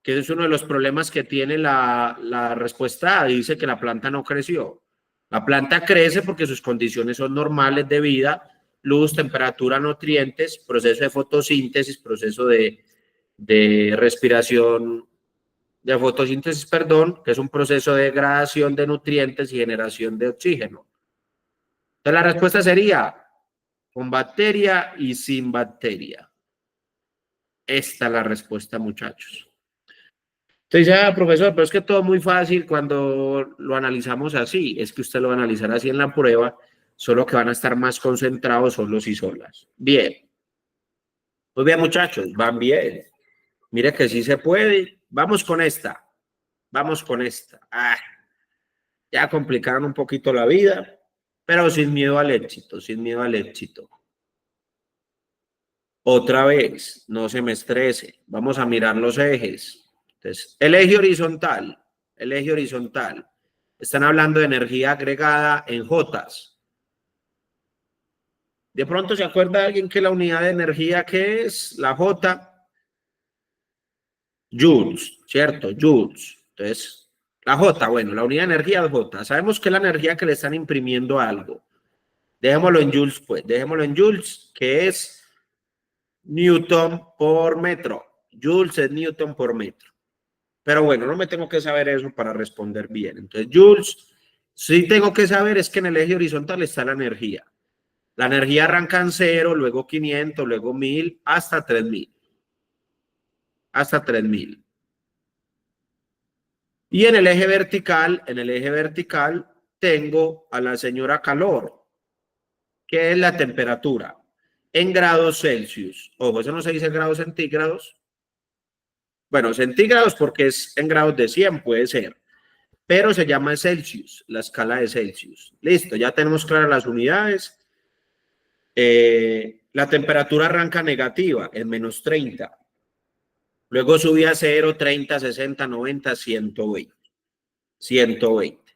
que es uno de los problemas que tiene la respuesta A. Dice que la planta no creció. La planta crece porque sus condiciones son normales de vida, luz, temperatura, nutrientes, proceso de fotosíntesis, proceso de respiración, de fotosíntesis, perdón, que es un proceso de degradación de nutrientes y generación de oxígeno. Entonces la respuesta sería con bacteria y sin bacteria. Esta es la respuesta, muchachos. Entonces ya, profesor, pero es que todo es muy fácil cuando lo analizamos así. Es que usted lo va a analizar así en la prueba, solo que van a estar más concentrados solos y solas. Bien. Muy bien, muchachos, van bien. Mire que sí se puede. Vamos con esta. Vamos con esta. Ya complicaron un poquito la vida, pero sin miedo al éxito, sin miedo al éxito. Otra vez, no se me estrese. Vamos a mirar los ejes. Entonces, el eje horizontal, el eje horizontal. Están hablando de energía agregada en jotas. De pronto se acuerda alguien que la unidad de energía que es la J, joules, ¿cierto? Joules. Entonces, la J, bueno, la unidad de energía es J. Sabemos que es la energía que le están imprimiendo a algo. Dejémoslo en joules, pues. Dejémoslo en joules, que es Newton por metro. Joules es Newton por metro. Pero bueno, no me tengo que saber eso para responder bien. Entonces, joules, sí tengo que saber es que en el eje horizontal está la energía. La energía arranca en 0, luego 500, luego 1000, hasta 3000. Hasta 3000. Y en el eje vertical, tengo a la señora calor, que es la temperatura, en grados Celsius. Ojo, eso no se dice grados centígrados. Bueno, centígrados porque es en grados de 100, puede ser. Pero se llama Celsius, la escala de Celsius. Listo, ya tenemos claras las unidades. La temperatura arranca negativa en menos 30. Luego sube a 0, 30, 60, 90, 120. 120.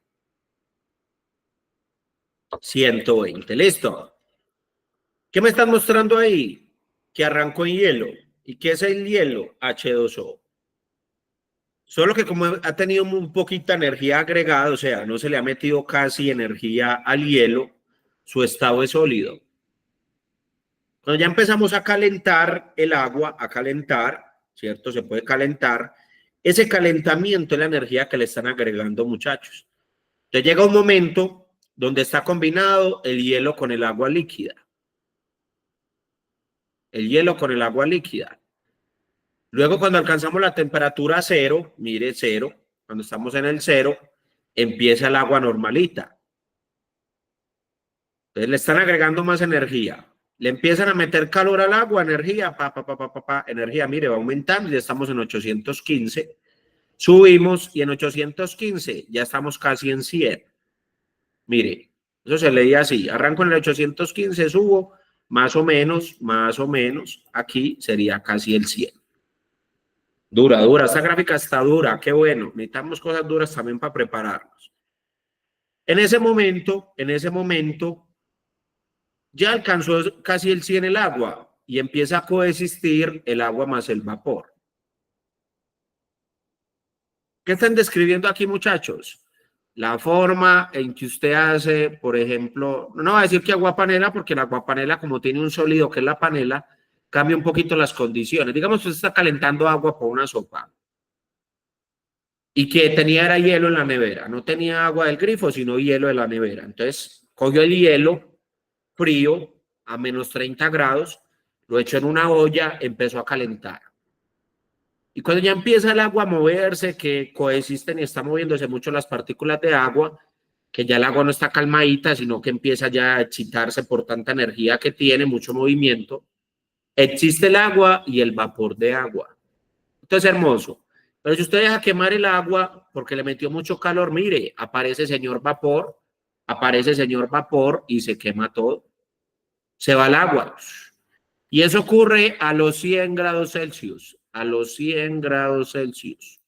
120. Listo. ¿Qué me están mostrando ahí? Que arrancó en hielo. ¿Y qué es el hielo? H2O. Solo que como ha tenido un poquita energía agregada, o sea, no se le ha metido casi energía al hielo, su estado es sólido. Cuando ya empezamos a calentar el agua, a calentar, ¿cierto? Se puede calentar. Ese calentamiento es la energía que le están agregando, muchachos. Entonces llega un momento donde está combinado el hielo con el agua líquida. El hielo con el agua líquida. Luego cuando alcanzamos la temperatura 0, mire 0, cuando estamos en el 0, empieza el agua normalita. Entonces le están agregando más energía. Le empiezan a meter calor al agua, energía, energía, mire, va aumentando, ya estamos en 815. Subimos y en 815 ya estamos casi en 100. Mire, eso se leía así. Arranco en el 815, subo, más o menos, aquí sería casi el 100. Dura, dura. Esta gráfica está dura, qué bueno. Necesitamos cosas duras también para prepararnos. En ese momento, ya alcanzó casi el 100 el agua y empieza a coexistir el agua más el vapor. ¿Qué están describiendo aquí, muchachos? La forma en que usted hace, por ejemplo, no va a decir que agua panela, porque la agua panela, como tiene un sólido que es la panela, cambia un poquito las condiciones. Digamos que usted está calentando agua por una sopa y que era hielo en la nevera. No tenía agua del grifo, sino hielo de la nevera. Entonces, cogió el hielo frío a menos 30 grados, lo echó en una olla, empezó a calentar. Y cuando ya empieza el agua a moverse, que coexisten y está moviéndose mucho las partículas de agua, que ya el agua no está calmadita, sino que empieza ya a excitarse por tanta energía que tiene, mucho movimiento, existe el agua y el vapor de agua. Esto es hermoso. Pero si usted deja quemar el agua porque le metió mucho calor, mire, aparece señor vapor y se quema todo. Se va el agua. Y eso ocurre a los 100 grados Celsius. A los 100 grados Celsius.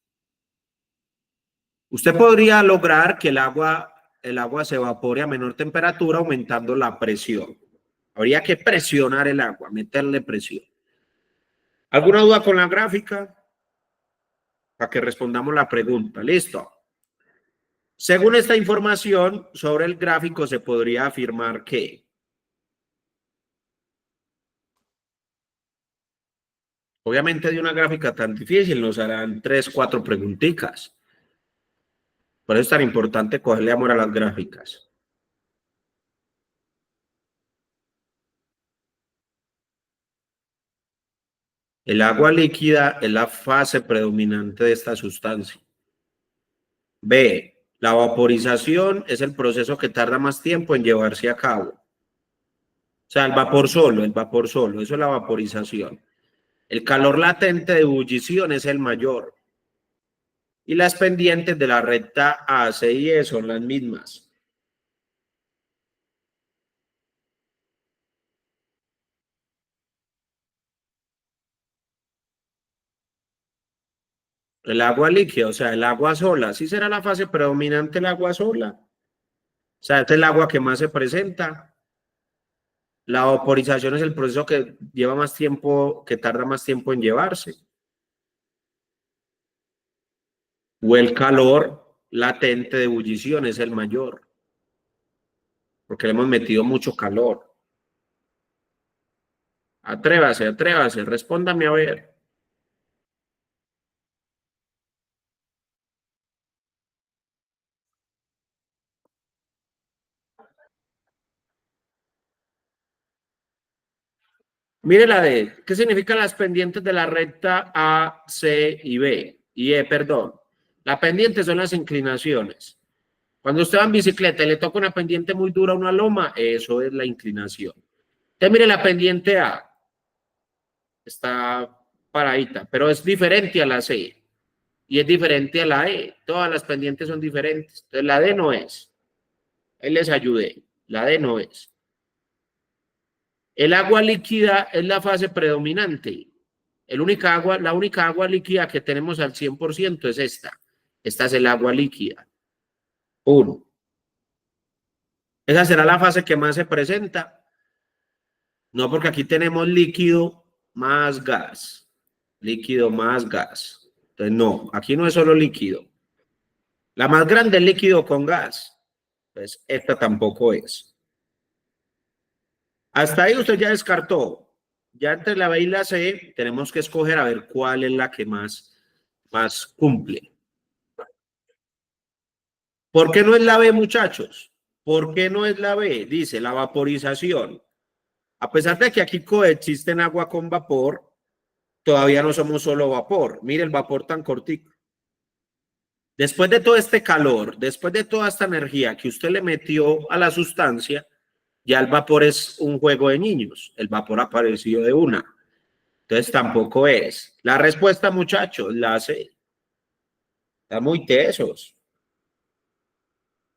Usted podría lograr que el agua se evapore a menor temperatura aumentando la presión. Habría que presionar el agua, meterle presión. ¿Alguna duda con la gráfica? Para que respondamos la pregunta. Listo. Según esta información sobre el gráfico, se podría afirmar que obviamente de una gráfica tan difícil nos harán 3, 4 preguntitas. Por eso es tan importante cogerle amor a las gráficas. El agua líquida es la fase predominante de esta sustancia. B. La vaporización es el proceso que tarda más tiempo en llevarse a cabo. O sea, el vapor solo, eso es la vaporización. El calor latente de ebullición es el mayor. Y las pendientes de la recta A, C y E son las mismas. El agua líquida, o sea, el agua sola. ¿Sí será la fase predominante el agua sola? O sea, este es el agua que más se presenta. La vaporización es el proceso que lleva más tiempo, que tarda más tiempo en llevarse. O el calor latente de ebullición es el mayor. Porque le hemos metido mucho calor. Atrévase, respóndame a ver. Mire la D. ¿Qué significan las pendientes de la recta A, C y B? Y E, perdón. La pendiente son las inclinaciones. Cuando usted va en bicicleta y le toca una pendiente muy dura a una loma, eso es la inclinación. Entonces, mire la pendiente A. Está paradita, pero es diferente a la C. Y es diferente a la E. Todas las pendientes son diferentes. Entonces, la D no es. Ahí les ayudé. La D no es. El agua líquida es la fase predominante. La única agua líquida que tenemos al 100% es esta. Esta es el agua líquida. 1. Esa será la fase que más se presenta. No, porque aquí tenemos líquido más gas. Líquido más gas. Entonces, no, aquí no es solo líquido. La más grande es líquido con gas. Pues esta tampoco es. Hasta ahí usted ya descartó. Ya entre la B y la C tenemos que escoger a ver cuál es la que más cumple. ¿Por qué no es la B, muchachos? ¿Por qué no es la B? Dice la vaporización. A pesar de que aquí coexisten agua con vapor, todavía no somos solo vapor. Mire el vapor tan cortico. Después de todo este calor, después de toda esta energía que usted le metió a la sustancia, Ya el vapor es un juego de niños, el vapor apareció de una. Entonces tampoco es. La respuesta, muchachos, la hace. Está muy tesos.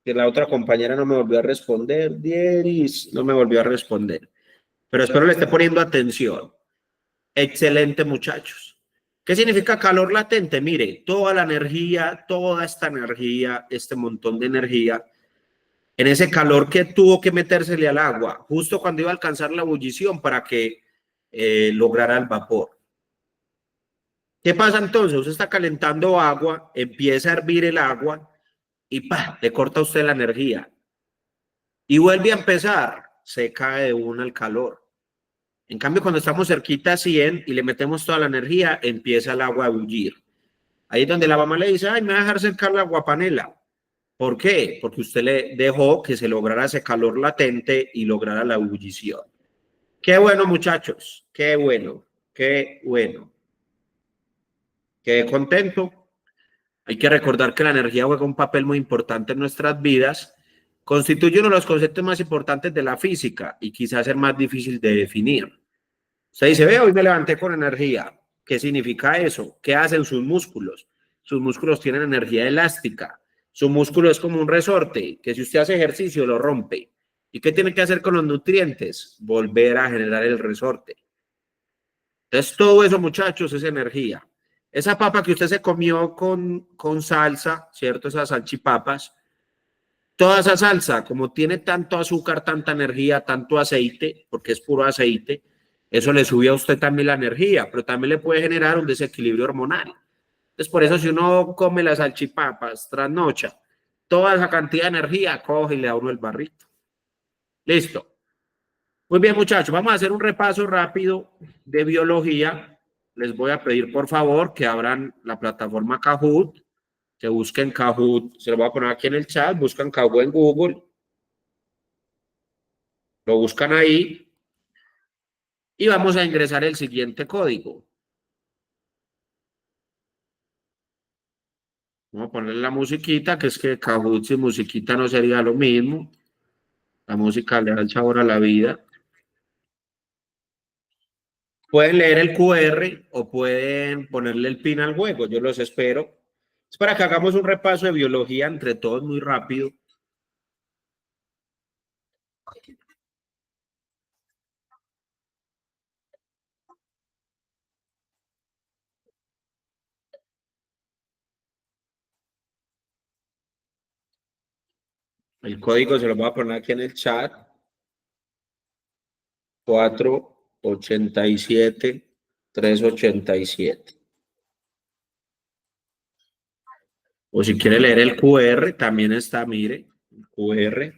Que la otra compañera no me volvió a responder, Dieris, no me volvió a responder. Pero espero le esté poniendo atención. Excelente, muchachos. ¿Qué significa calor latente? Mire, toda la energía, toda esta energía, este montón de energía, en ese calor que tuvo que metérsele al agua, justo cuando iba a alcanzar la ebullición para que lograra el vapor. ¿Qué pasa entonces? Usted está calentando agua, empieza a hervir el agua y ¡pah! Le corta a usted la energía. Y vuelve a empezar, se cae de una el calor. En cambio, cuando estamos cerquita a 100 y le metemos toda la energía, empieza el agua a bullir. Ahí es donde la mamá le dice, ay, me va a dejar secar la guapanela. ¿Por qué? Porque usted le dejó que se lograra ese calor latente y lograra la ebullición. Qué bueno, muchachos. Qué bueno. Qué bueno. Quedé contento. Hay que recordar que la energía juega un papel muy importante en nuestras vidas. Constituye uno de los conceptos más importantes de la física y quizás el más difícil de definir. Usted dice, ve, hoy me levanté con energía. ¿Qué significa eso? ¿Qué hacen sus músculos? Sus músculos tienen energía elástica. Su músculo es como un resorte que si usted hace ejercicio lo rompe. ¿Y qué tiene que hacer con los nutrientes? Volver a generar el resorte. Entonces, todo eso, muchachos, es energía. Esa papa que usted se comió con salsa, ¿cierto? Esas salchipapas, toda esa salsa, como tiene tanto azúcar, tanta energía, tanto aceite, porque es puro aceite, eso le sube a usted también la energía, pero también le puede generar un desequilibrio hormonal. Entonces, por eso si uno come las salchipapas, trasnocha, toda esa cantidad de energía, coge y le da uno el barrito. Listo. Muy bien, muchachos, vamos a hacer un repaso rápido de biología. Les voy a pedir, por favor, que abran la plataforma Kahoot, que busquen Kahoot. Se lo voy a poner aquí en el chat. Buscan Kahoot en Google. Lo buscan ahí y vamos a ingresar el siguiente código. Vamos a poner la musiquita, que es que Kahoot sin musiquita no sería lo mismo. La música le da el sabor a la vida. Pueden leer el QR o pueden ponerle el pin al juego. Yo los espero. Es para que hagamos un repaso de biología entre todos muy rápido. El código se lo voy a poner aquí en el chat. 487-387. O si quiere leer el QR, también está, mire, el QR.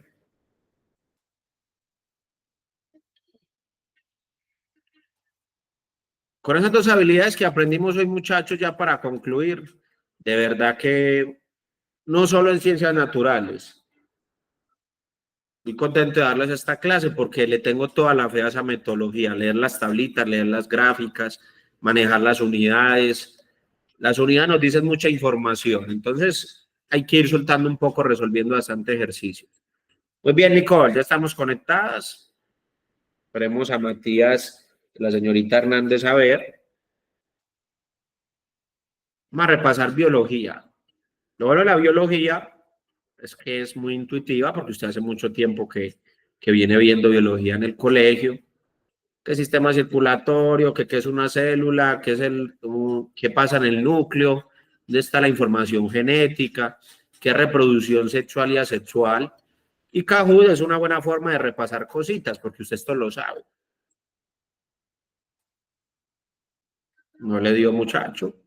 Con esas dos habilidades que aprendimos hoy, muchachos, ya para concluir, de verdad que no solo en ciencias naturales, estoy contento de darles esta clase porque le tengo toda la fe a esa metodología, leer las tablitas, leer las gráficas, manejar las unidades. Las unidades nos dicen mucha información, entonces hay que ir soltando un poco, resolviendo bastante ejercicio. Muy bien, Nicole, ya estamos conectadas. Esperemos a Matías, la señorita Hernández, a ver. Vamos a repasar biología. Lo bueno de la biología es que es muy intuitiva porque usted hace mucho tiempo que viene viendo biología en el colegio. ¿Qué sistema circulatorio? ¿Qué es una célula? ¿Qué es qué pasa en el núcleo? ¿Dónde está la información genética? ¿Qué es reproducción sexual y asexual? Y Kahoot es una buena forma de repasar cositas porque usted esto lo sabe. No le dio, muchacho.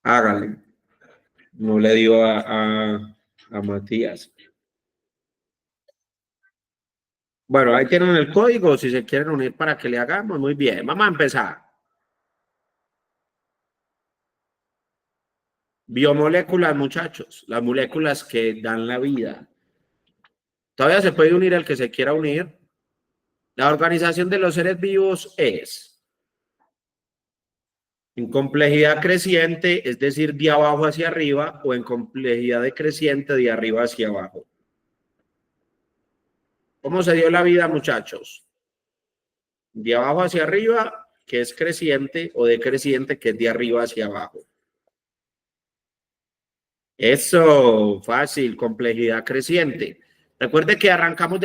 Hágale. No le dio a Matías. Bueno, ahí tienen el código si se quieren unir para que le hagamos. Muy bien, vamos a empezar. Biomoléculas, muchachos, las moléculas que dan la vida. Todavía se puede unir el que se quiera unir. La organización de los seres vivos es en complejidad creciente, es decir, de abajo hacia arriba, o en complejidad decreciente, de arriba hacia abajo. ¿Cómo se dio la vida, muchachos? De abajo hacia arriba, que es creciente, o decreciente, que es de arriba hacia abajo. Eso, fácil, complejidad creciente. Recuerde que arrancamos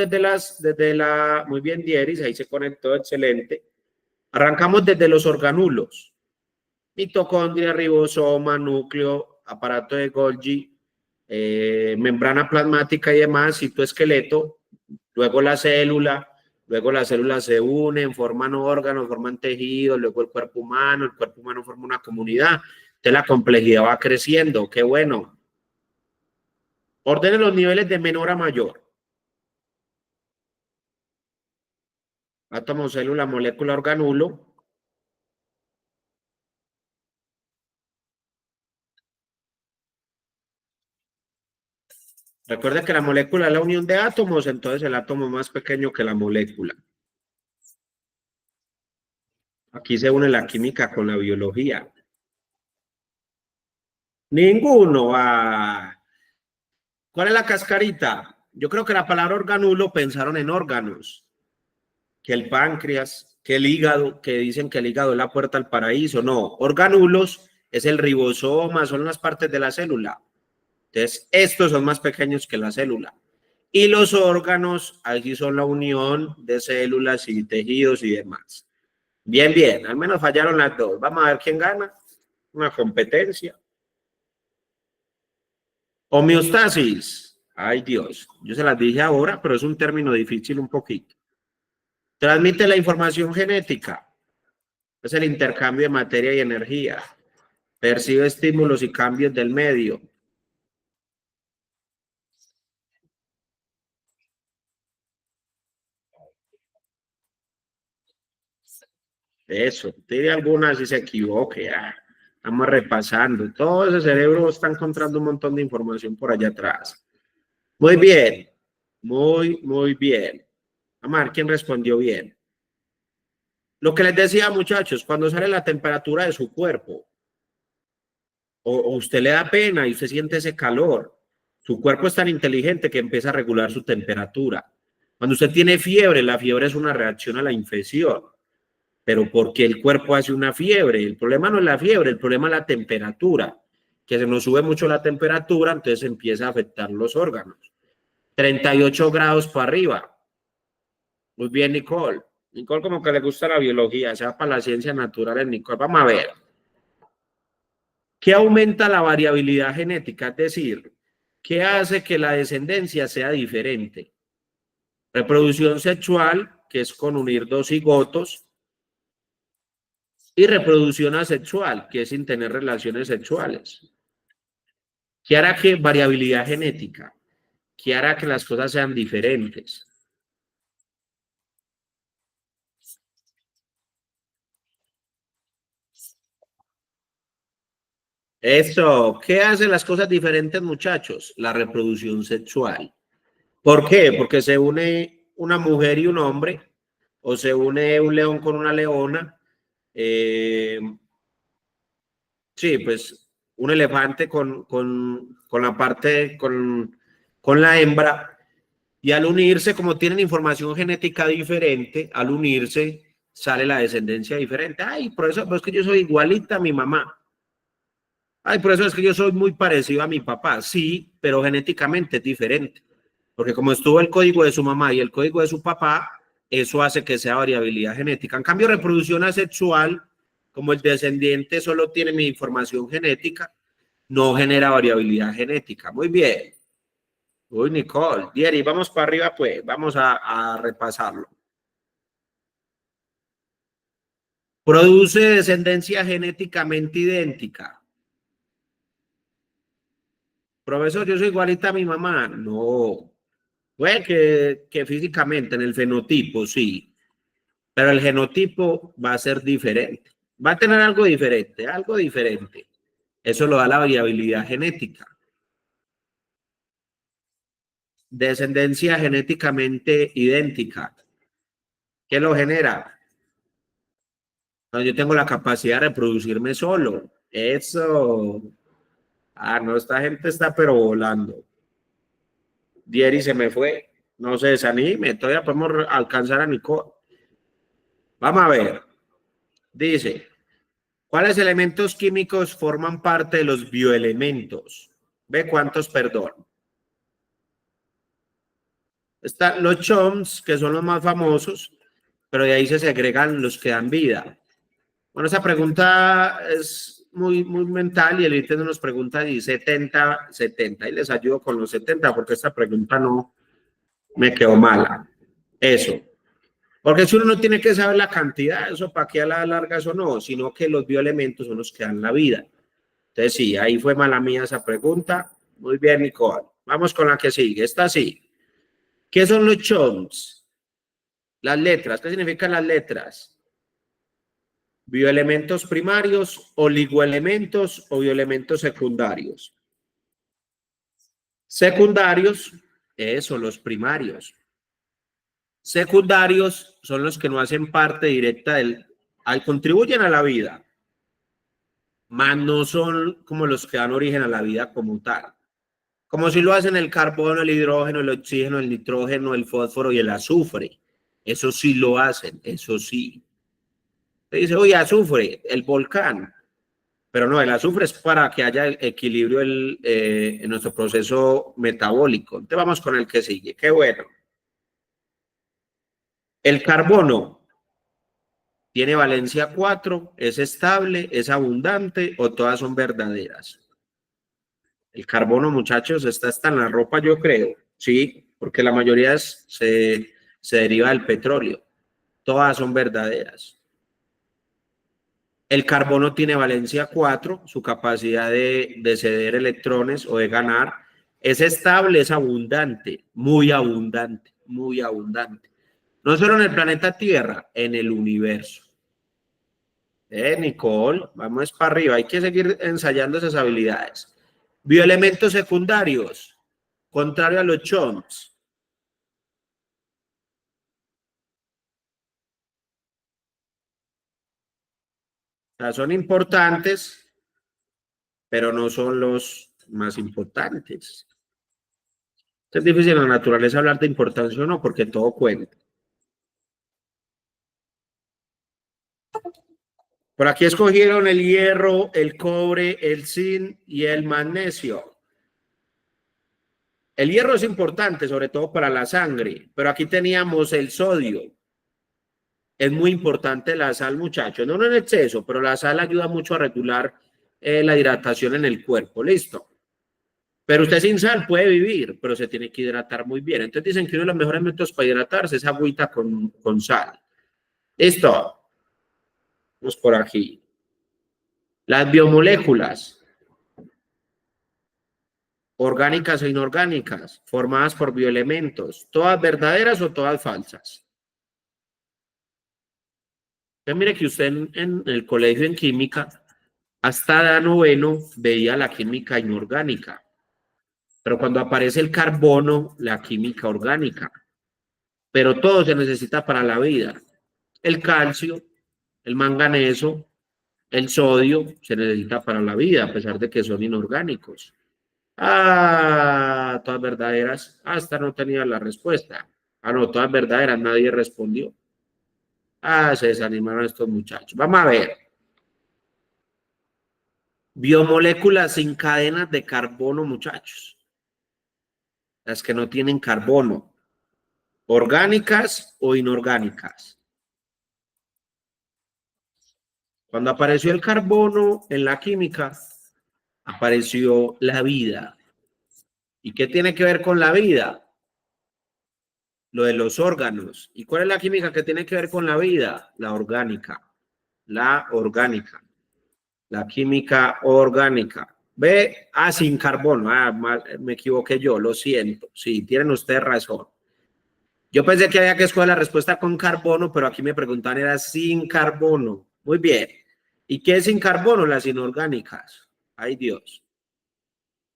muy bien, Dieris, ahí se conectó, excelente. Arrancamos desde los organulos. Mitocondria, ribosoma, núcleo, aparato de Golgi, membrana plasmática y demás, citoesqueleto, luego las células se unen, forman órganos, forman tejidos, luego el cuerpo humano forma una comunidad, entonces la complejidad va creciendo, qué bueno. Ordene los niveles de menor a mayor. Átomo, célula, molécula, organulo. Recuerda que la molécula es la unión de átomos, entonces el átomo es más pequeño que la molécula. Aquí se une la química con la biología. Ninguno. ¿Cuál es la cascarita? Yo creo que la palabra organulo pensaron en órganos, que el páncreas, que el hígado, que dicen que el hígado es la puerta al paraíso. No, organulos es el ribosoma, son las partes de la célula. Entonces, estos son más pequeños que la célula. Y los órganos, allí son la unión de células y tejidos y demás. Bien, bien, al menos fallaron las dos. Vamos a ver quién gana. Una competencia. Homeostasis. Ay, Dios. Yo se las dije ahora, pero es un término difícil un poquito. Transmite la información genética. Es el intercambio de materia y energía. Percibe estímulos y cambios del medio. Eso. Tiene algunas si se equivoque. Estamos repasando. Todo ese cerebro está encontrando un montón de información por allá atrás. Muy bien. Muy bien. Vamos a ver quién respondió bien. Lo que les decía, muchachos, cuando sale la temperatura de su cuerpo, o usted le da pena y usted siente ese calor, su cuerpo es tan inteligente que empieza a regular su temperatura. Cuando usted tiene fiebre, la fiebre es una reacción a la infección. Pero ¿por qué el cuerpo hace una fiebre? El problema no es la fiebre, el problema es la temperatura. Que se nos sube mucho la temperatura, entonces empieza a afectar los órganos. 38 grados para arriba. Muy bien, Nicole. Nicole como que le gusta la biología, sea para las ciencias naturales, Nicole. Vamos a ver. ¿Qué aumenta la variabilidad genética? Es decir, ¿qué hace que la descendencia sea diferente? Reproducción sexual, que es con unir dos cigotos, y reproducción asexual, que es sin tener relaciones sexuales. ¿Qué hará que variabilidad genética? ¿Qué hará que las cosas sean diferentes? Eso, ¿qué hace las cosas diferentes, muchachos? La reproducción sexual. ¿Por qué? Porque se une una mujer y un hombre, o se une un león con una leona. Eh, sí, pues un elefante con la parte, con la hembra, y al unirse, como tienen información genética diferente, al unirse sale la descendencia diferente. Ay, por eso es que yo soy igualita a mi mamá. Ay, por eso es que yo soy muy parecido a mi papá. Sí, pero genéticamente es diferente. Porque como estuvo el código de su mamá y el código de su papá, eso hace que sea variabilidad genética. En cambio, reproducción asexual, como el descendiente solo tiene mi información genética, no genera variabilidad genética. Muy bien. Uy, Nicole. Dieri, vamos para arriba, pues. Vamos a repasarlo. Produce descendencia genéticamente idéntica. Profesor, yo soy igualita a mi mamá. No. Puede que físicamente, en el fenotipo, sí. Pero el genotipo va a ser diferente. Va a tener algo diferente, algo diferente. Eso lo da la variabilidad genética. Descendencia genéticamente idéntica. ¿Qué lo genera? Cuando yo tengo la capacidad de reproducirme solo. Eso. Ah, no, esta gente está pero volando. Dieri se me fue. No se desanime, todavía podemos alcanzar a Nicole. Vamos a ver. Dice, ¿cuáles elementos químicos forman parte de los bioelementos? ¿Ve cuántos, perdón? Están los CHOMS, que son los más famosos, pero de ahí se segregan los que dan vida. Bueno, esa pregunta es muy mental y el ítem nos pregunta y 70, 70. Y les ayudo con los 70 porque esta pregunta no me quedó mala. Eso. Porque si uno no tiene que saber la cantidad, eso para qué a la larga eso no, sino que los bioelementos son los que dan la vida. Entonces sí, ahí fue mala mía esa pregunta. Muy bien, Nicole. Vamos con la que sigue. Esta sí. ¿Qué son los CHOMS? Las letras. ¿Qué significan las letras? Bioelementos primarios, oligoelementos o bioelementos secundarios. Secundarios, son los primarios. Secundarios son los que no hacen parte directa contribuyen a la vida, mas no son como los que dan origen a la vida como tal. Como si lo hacen el carbono, el hidrógeno, el oxígeno, el nitrógeno, el fósforo y el azufre. Eso sí lo hacen, eso sí. Se dice, oye, azufre, el volcán. Pero no, el azufre es para que haya equilibrio en nuestro proceso metabólico. Entonces vamos con el que sigue. Qué bueno. El carbono tiene valencia 4, es estable, es abundante o todas son verdaderas. El carbono, muchachos, está hasta en la ropa, yo creo. Sí, porque la mayoría se deriva del petróleo. Todas son verdaderas. El carbono tiene valencia 4, su capacidad de ceder electrones o de ganar. Es estable, es abundante, muy abundante, muy abundante. No solo en el planeta Tierra, en el universo. Nicole, vamos para arriba, hay que seguir ensayando esas habilidades. Bioelementos secundarios, contrario a los CHOMS. O sea, son importantes, pero no son los más importantes. Es difícil en la naturaleza hablar de importancia o no, porque todo cuenta. Por aquí escogieron el hierro, el cobre, el zinc y el magnesio. El hierro es importante, sobre todo para la sangre, pero aquí teníamos el sodio. Es muy importante la sal, muchachos, no en exceso, pero la sal ayuda mucho a regular la hidratación en el cuerpo, listo. Pero usted sin sal puede vivir, pero se tiene que hidratar muy bien. Entonces dicen que uno de los mejores métodos para hidratarse es agüita con sal. Listo. Vamos por aquí. Las biomoléculas, orgánicas e inorgánicas, formadas por bioelementos, todas verdaderas o todas falsas. Entonces, mire que usted en el colegio en química, hasta noveno, veía la química inorgánica. Pero cuando aparece el carbono, la química orgánica. Pero todo se necesita para la vida. El calcio, el manganeso, el sodio se necesita para la vida, a pesar de que son inorgánicos. Ah, todas verdaderas. Hasta no tenía la respuesta. Ah, no, todas verdaderas, nadie respondió. Ah, se desanimaron estos muchachos. Vamos a ver. Biomoléculas sin cadenas de carbono, muchachos. Las que no tienen carbono. ¿Orgánicas o inorgánicas? Cuando apareció el carbono en la química, apareció la vida. ¿Y qué tiene que ver con la vida? Lo de los órganos. ¿Y cuál es la química que tiene que ver con la vida? La orgánica. La orgánica. La química orgánica. ¿Ve? Ah, sin carbono. Ah, me equivoqué yo, lo siento. Sí, tienen ustedes razón. Yo pensé que había que escoger la respuesta con carbono, pero aquí me preguntan era sin carbono. Muy bien. ¿Y qué es sin carbono? Las inorgánicas. Ay, Dios.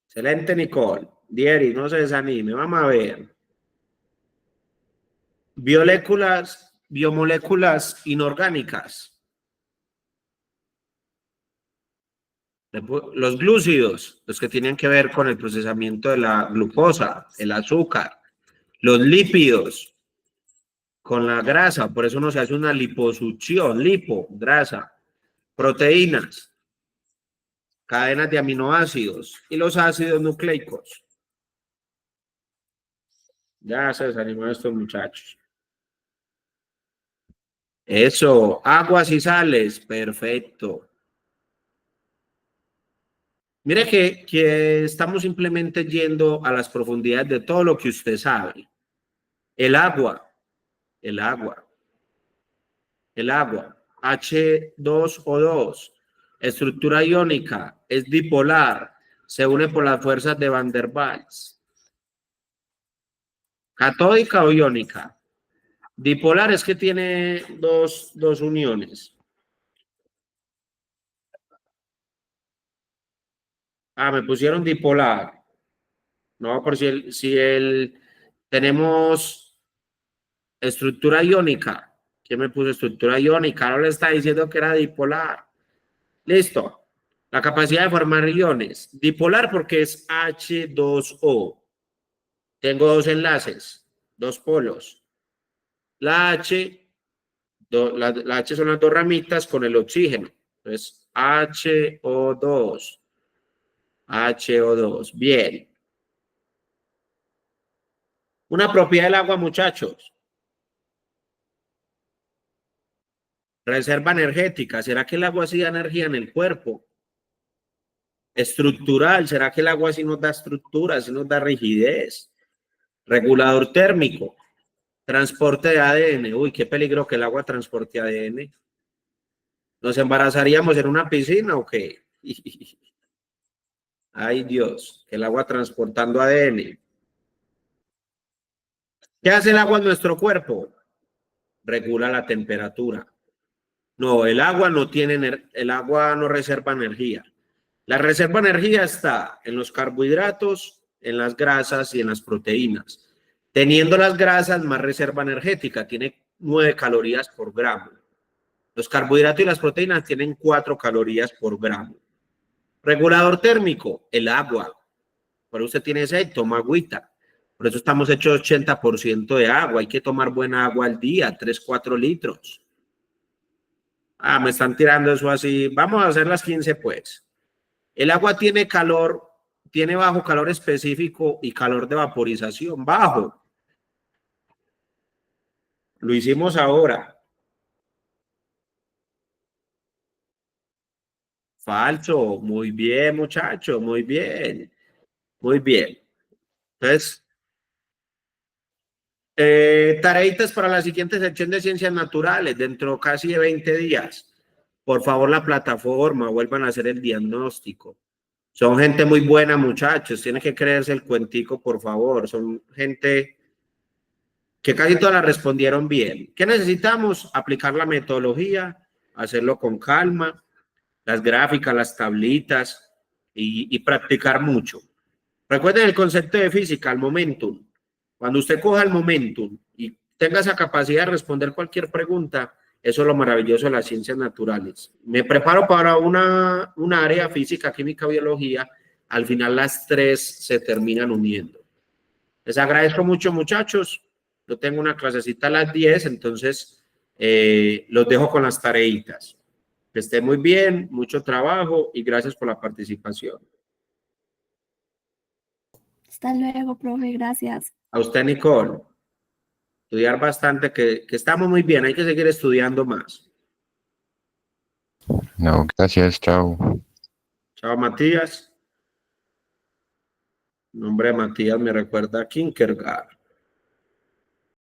Excelente, Nicole. Dieri, no se desanime, vamos a ver. Biomoléculas inorgánicas. Los glúcidos, los que tienen que ver con el procesamiento de la glucosa, el azúcar, los lípidos, con la grasa, por eso no se hace una liposucción, grasa, proteínas, cadenas de aminoácidos y los ácidos nucleicos. Ya se desanimó estos muchachos. Eso, aguas y sales, perfecto. Mire que estamos simplemente yendo a las profundidades de todo lo que usted sabe. El agua, el agua, el agua, H2O2, estructura iónica, es dipolar, se une por las fuerzas de Van der Waals. ¿Catódica o iónica? Dipolar es que tiene dos uniones. Ah, me pusieron dipolar. No, por si tenemos estructura iónica. ¿Quién me puso estructura iónica? Ahora le está diciendo que era dipolar. Listo. La capacidad de formar iones. Dipolar porque es H2O. Tengo dos enlaces, dos polos. La H, la H son las dos ramitas con el oxígeno. Entonces, HO2. HO2. Bien. Una propiedad del agua, muchachos. Reserva energética. ¿Será que el agua sí da energía en el cuerpo? Estructural. ¿Será que el agua sí nos da estructura, sí nos da rigidez? Regulador térmico. Transporte de ADN. Uy, qué peligro que el agua transporte ADN. ¿Nos embarazaríamos en una piscina o qué? Ay, Dios, el agua transportando ADN. ¿Qué hace el agua en nuestro cuerpo? Regula la temperatura. No, el agua no reserva energía. La reserva de energía está en los carbohidratos, en las grasas y en las proteínas. Teniendo las grasas más reserva energética, tiene 9 calorías por gramo. Los carbohidratos y las proteínas tienen 4 calorías por gramo. Regulador térmico, el agua. Por eso usted tiene sed, toma agüita. Por eso estamos hechos 80% de agua. Hay que tomar buena agua al día, 3-4 litros. Ah, me están tirando eso así. Vamos a hacer las 15 pues. El agua tiene calor, tiene bajo calor específico y calor de vaporización, bajo. Lo hicimos ahora. Falso. Muy bien, muchacho, muy bien. Muy bien. Entonces, tareitas para la siguiente sección de ciencias naturales, dentro casi de 20 días. Por favor, la plataforma, vuelvan a hacer el diagnóstico. Son gente muy buena, muchachos. Tienen que creerse el cuentico, por favor. Son gente que casi todas la respondieron bien. ¿Qué necesitamos? Aplicar la metodología, hacerlo con calma, las gráficas, las tablitas y practicar mucho. Recuerden el concepto de física, el momentum. Cuando usted coja el momentum y tenga esa capacidad de responder cualquier pregunta, eso es lo maravilloso de las ciencias naturales. Me preparo para una área física, química, biología. Al final las tres se terminan uniendo. Les agradezco mucho, muchachos. Yo tengo una clasecita a las 10, entonces los dejo con las tareitas. Que estén muy bien, mucho trabajo y gracias por la participación. Hasta luego, profe, gracias. A usted, Nicole. Estudiar bastante, que estamos muy bien, hay que seguir estudiando más. No, gracias, chao. Chao, Matías. El nombre de Matías me recuerda a Kierkegaard.